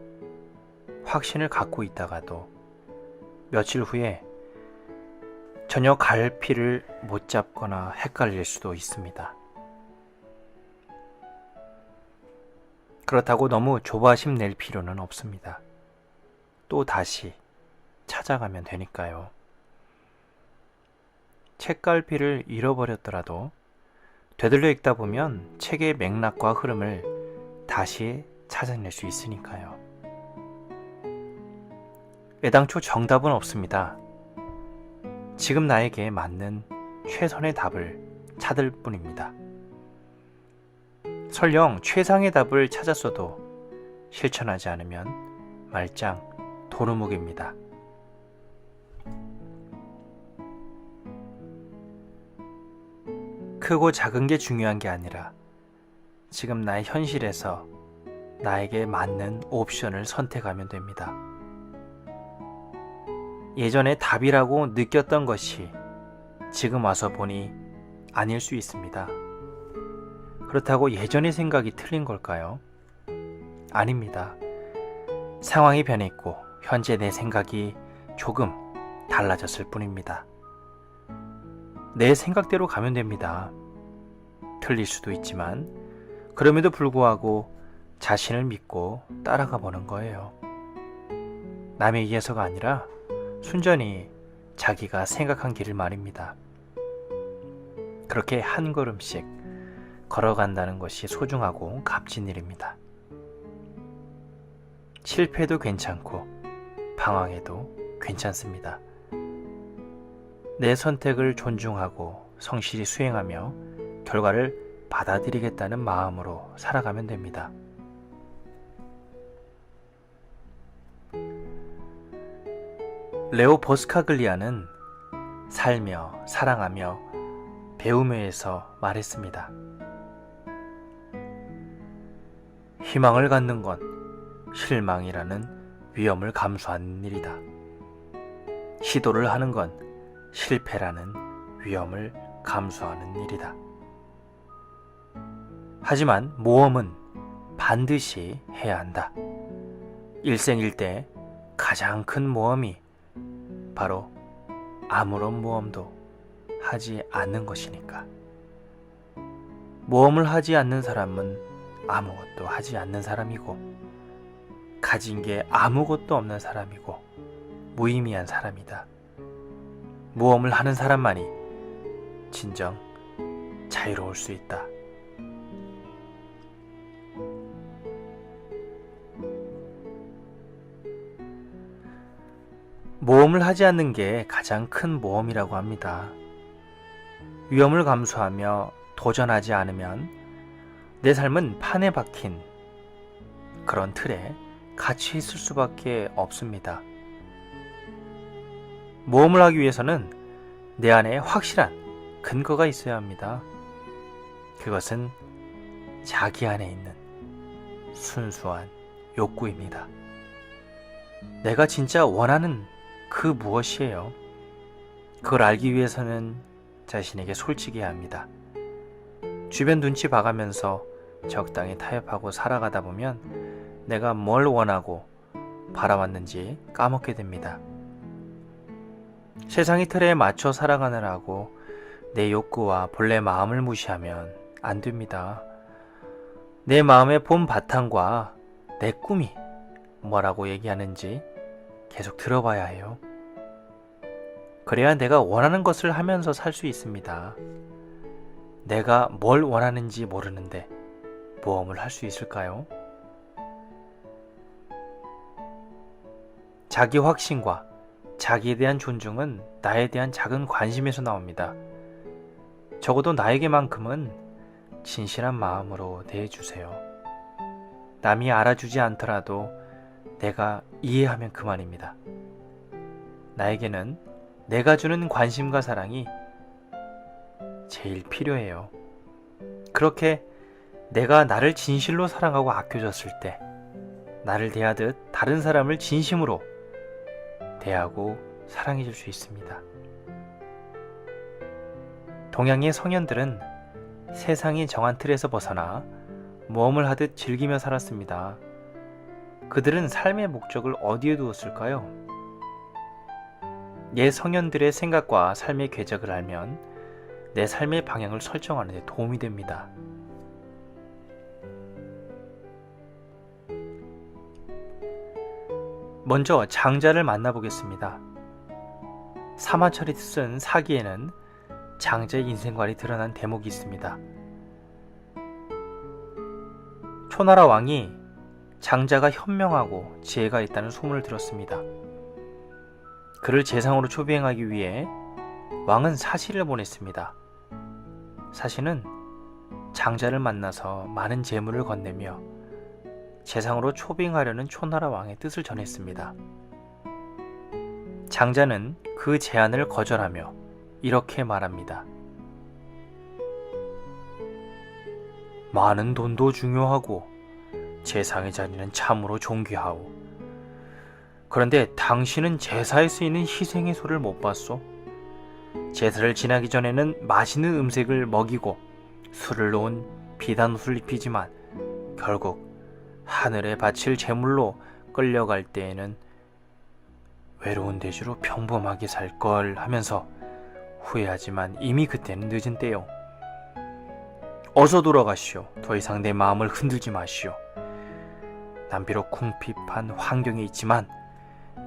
확신을 갖고 있다가도 며칠 후에 전혀 갈피를 못 잡거나 헷갈릴 수도 있습니다. 그렇다고 너무 조바심 낼 필요는 없습니다. 또 다시 찾아가면 되니까요. 책갈피를 잃어버렸더라도 되돌려 읽다 보면 책의 맥락과 흐름을 다시 찾아낼 수 있으니까요. 애당초 정답은 없습니다. 지금 나에게 맞는 최선의 답을 찾을 뿐입니다. 설령 최상의 답을 찾았어도 실천하지 않으면 말짱 도루묵입니다. 크고 작은 게 중요한 게 아니라 지금 나의 현실에서 나에게 맞는 옵션을 선택하면 됩니다. 예전에 답이라고 느꼈던 것이 지금 와서 보니 아닐 수 있습니다. 그렇다고 예전의 생각이 틀린 걸까요? 아닙니다. 상황이 변했고 현재 내 생각이 조금 달라졌을 뿐입니다. 내 생각대로 가면 됩니다. 틀릴 수도 있지만 그럼에도 불구하고 자신을 믿고 따라가 보는 거예요. 남에 의해서가 아니라 순전히 자기가 생각한 길을 말입니다. 그렇게 한 걸음씩 걸어간다는 것이 소중하고 값진 일입니다. 실패도 괜찮고 방황해도 괜찮습니다. 내 선택을 존중하고 성실히 수행하며 결과를 받아들이겠다는 마음으로 살아가면 됩니다. 레오 버스카글리아는 살며 사랑하며 배우며에서 말했습니다. 희망을 갖는 건 실망이라는 위험을 감수하는 일이다. 시도를 하는 건 실패라는 위험을 감수하는 일이다. 하지만 모험은 반드시 해야 한다. 일생일대 가장 큰 모험이 바로 아무런 모험도 하지 않는 것이니까. 모험을 하지 않는 사람은 아무것도 하지 않는 사람이고, 가진 게 아무것도 없는 사람이고 무의미한 사람이다. 모험을 하는 사람만이 진정 자유로울 수 있다. 모험을 하지 않는 게 가장 큰 모험이라고 합니다. 위험을 감수하며 도전하지 않으면 내 삶은 판에 박힌 그런 틀에 갇혀 있을 수밖에 없습니다. 모험을 하기 위해서는 내 안에 확실한 근거가 있어야 합니다. 그것은 자기 안에 있는 순수한 욕구입니다. 내가 진짜 원하는 그 무엇이에요? 그걸 알기 위해서는 자신에게 솔직해야 합니다. 주변 눈치 봐가면서 적당히 타협하고 살아가다 보면 내가 뭘 원하고 바라왔는지 까먹게 됩니다. 세상의 틀에 맞춰 살아가느라고 내 욕구와 본래 마음을 무시하면 안 됩니다. 내 마음의 본 바탕과 내 꿈이 뭐라고 얘기하는지 계속 들어봐야 해요. 그래야 내가 원하는 것을 하면서 살 수 있습니다. 내가 뭘 원하는지 모르는데 모험을 할 수 있을까요? 자기 확신과 자기에 대한 존중은 나에 대한 작은 관심에서 나옵니다. 적어도 나에게만큼은 진실한 마음으로 대해주세요. 남이 알아주지 않더라도 내가 이해하면 그만입니다. 나에게는 내가 주는 관심과 사랑이 제일 필요해요. 그렇게 내가 나를 진실로 사랑하고 아껴줬을 때 나를 대하듯 다른 사람을 진심으로 대하고 사랑해줄 수 있습니다. 동양의 성현들은 세상이 정한 틀에서 벗어나 모험을 하듯 즐기며 살았습니다. 그들은 삶의 목적을 어디에 두었을까요? 옛 성현들의 생각과 삶의 궤적을 알면 내 삶의 방향을 설정하는 데 도움이 됩니다. 먼저 장자를 만나보겠습니다. 사마철이 쓴 사기에는 장자의 인생관이 드러난 대목이 있습니다. 초나라 왕이 장자가 현명하고 지혜가 있다는 소문을 들었습니다. 그를 재상으로 초빙하기 위해 왕은 사시를 보냈습니다. 사시는 장자를 만나서 많은 재물을 건네며 재상으로 초빙하려는 초나라 왕의 뜻을 전했습니다. 장자는 그 제안을 거절하며 이렇게 말합니다. 많은 돈도 중요하고 제상의 자리는 참으로 존귀하오. 그런데 당신은 제사에 쓰이는 희생의 소를 못 봤소? 제사를 지나기 전에는 맛있는 음식을 먹이고 술을 놓은 비단 옷을 입히지만 결국 하늘에 바칠 제물로 끌려갈 때에는 외로운 대지로 평범하게 살 걸 하면서 후회하지만 이미 그때는 늦은 때요. 어서 돌아가시오. 더 이상 내 마음을 흔들지 마시오. 난 비록 궁핍한 환경에 있지만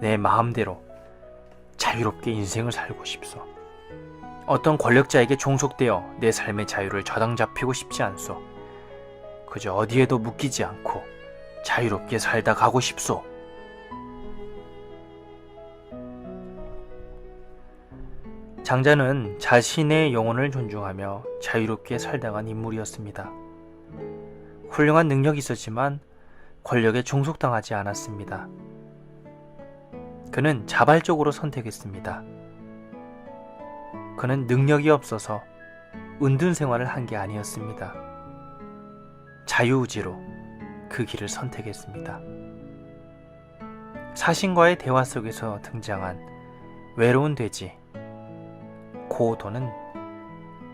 내 마음대로 자유롭게 인생을 살고 싶소. 어떤 권력자에게 종속되어 내 삶의 자유를 저당 잡히고 싶지 않소. 그저 어디에도 묶이지 않고 자유롭게 살다 가고 싶소. 장자는 자신의 영혼을 존중하며 자유롭게 살다 간 인물이었습니다. 훌륭한 능력이 있었지만 권력에 종속당하지 않았습니다. 그는 자발적으로 선택했습니다. 그는 능력이 없어서 은둔 생활을 한 게 아니었습니다. 자유의지로 그 길을 선택했습니다. 사신과의 대화 속에서 등장한 외로운 돼지, 고도는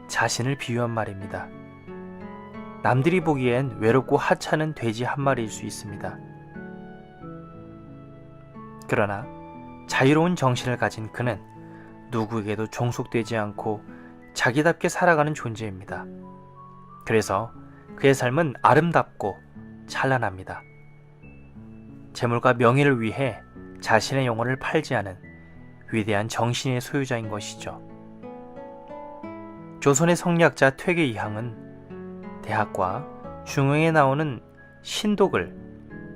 자신을 비유한 말입니다. 남들이 보기엔 외롭고 하찮은 돼지 한 마리일 수 있습니다. 그러나 자유로운 정신을 가진 그는 누구에게도 종속되지 않고 자기답게 살아가는 존재입니다. 그래서 그의 삶은 아름답고 찬란합니다. 재물과 명예를 위해 자신의 영혼을 팔지 않은 위대한 정신의 소유자인 것이죠. 조선의 성리학자 퇴계이항은 대학과 중흥에 나오는 신독을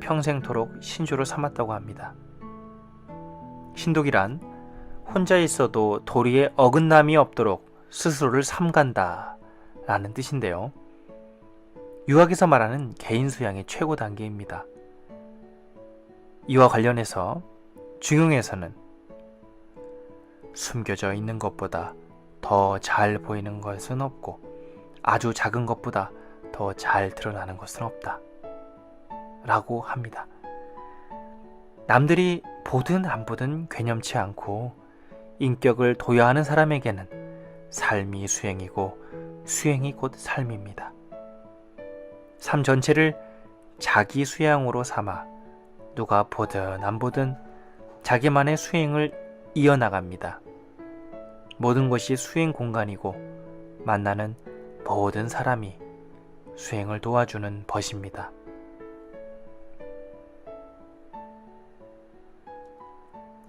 평생토록 신조로 삼았다고 합니다. 신독이란 혼자 있어도 도리에 어긋남이 없도록 스스로를 삼간다 라는 뜻인데요. 유학에서 말하는 개인 수양의 최고 단계입니다. 이와 관련해서 중흥에서는 숨겨져 있는 것보다 더 잘 보이는 것은 없고 아주 작은 것보다 더 잘 드러나는 것은 없다 라고 합니다. 남들이 보든 안 보든 괴념치 않고 인격을 도야하는 사람에게는 삶이 수행이고 수행이 곧 삶입니다. 삶 전체를 자기 수양으로 삼아 누가 보든 안 보든 자기만의 수행을 이어나갑니다. 모든 것이 수행 공간이고 만나는 모든 사람이 수행을 도와주는 벗입니다.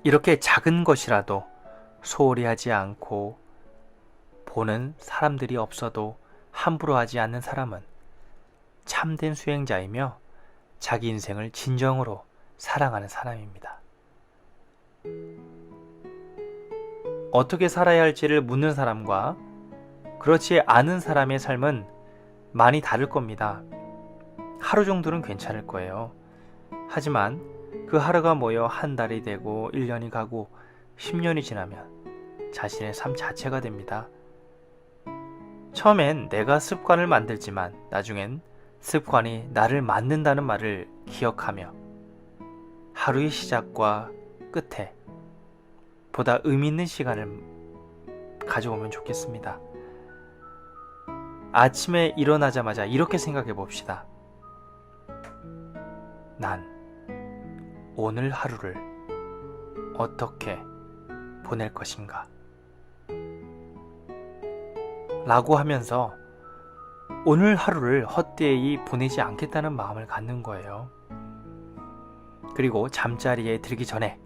이렇게 작은 것이라도 소홀히 하지 않고 보는 사람들이 없어도 함부로 하지 않는 사람은 참된 수행자이며 자기 인생을 진정으로 사랑하는 사람입니다. 어떻게 살아야 할지를 묻는 사람과 그렇지 않은 사람의 삶은 많이 다를 겁니다. 하루 정도는 괜찮을 거예요. 하지만 그 하루가 모여 한 달이 되고 1년이 가고 10년이 지나면 자신의 삶 자체가 됩니다. 처음엔 내가 습관을 만들지만 나중엔 습관이 나를 만든다는 말을 기억하며 하루의 시작과 끝에 보다 의미 있는 시간을 가져오면 좋겠습니다. 아침에 일어나자마자 이렇게 생각해 봅시다. 난 오늘 하루를 어떻게 보낼 것인가? 라고 하면서 오늘 하루를 헛되이 보내지 않겠다는 마음을 갖는 거예요. 그리고 잠자리에 들기 전에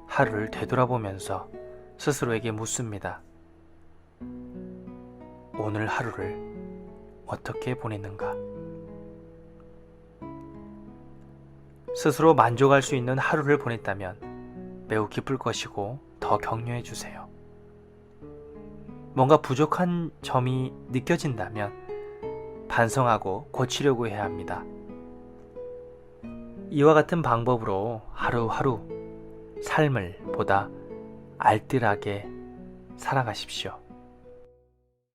하루를 되돌아보면서 스스로에게 묻습니다. 오늘 하루를 어떻게 보냈는가? 스스로 만족할 수 있는 하루를 보냈다면 매우 기쁠 것이고 더 격려해 주세요. 뭔가 부족한 점이 느껴진다면 반성하고 고치려고 해야 합니다. 이와 같은 방법으로 하루하루 삶을 보다 알뜰하게 살아가십시오.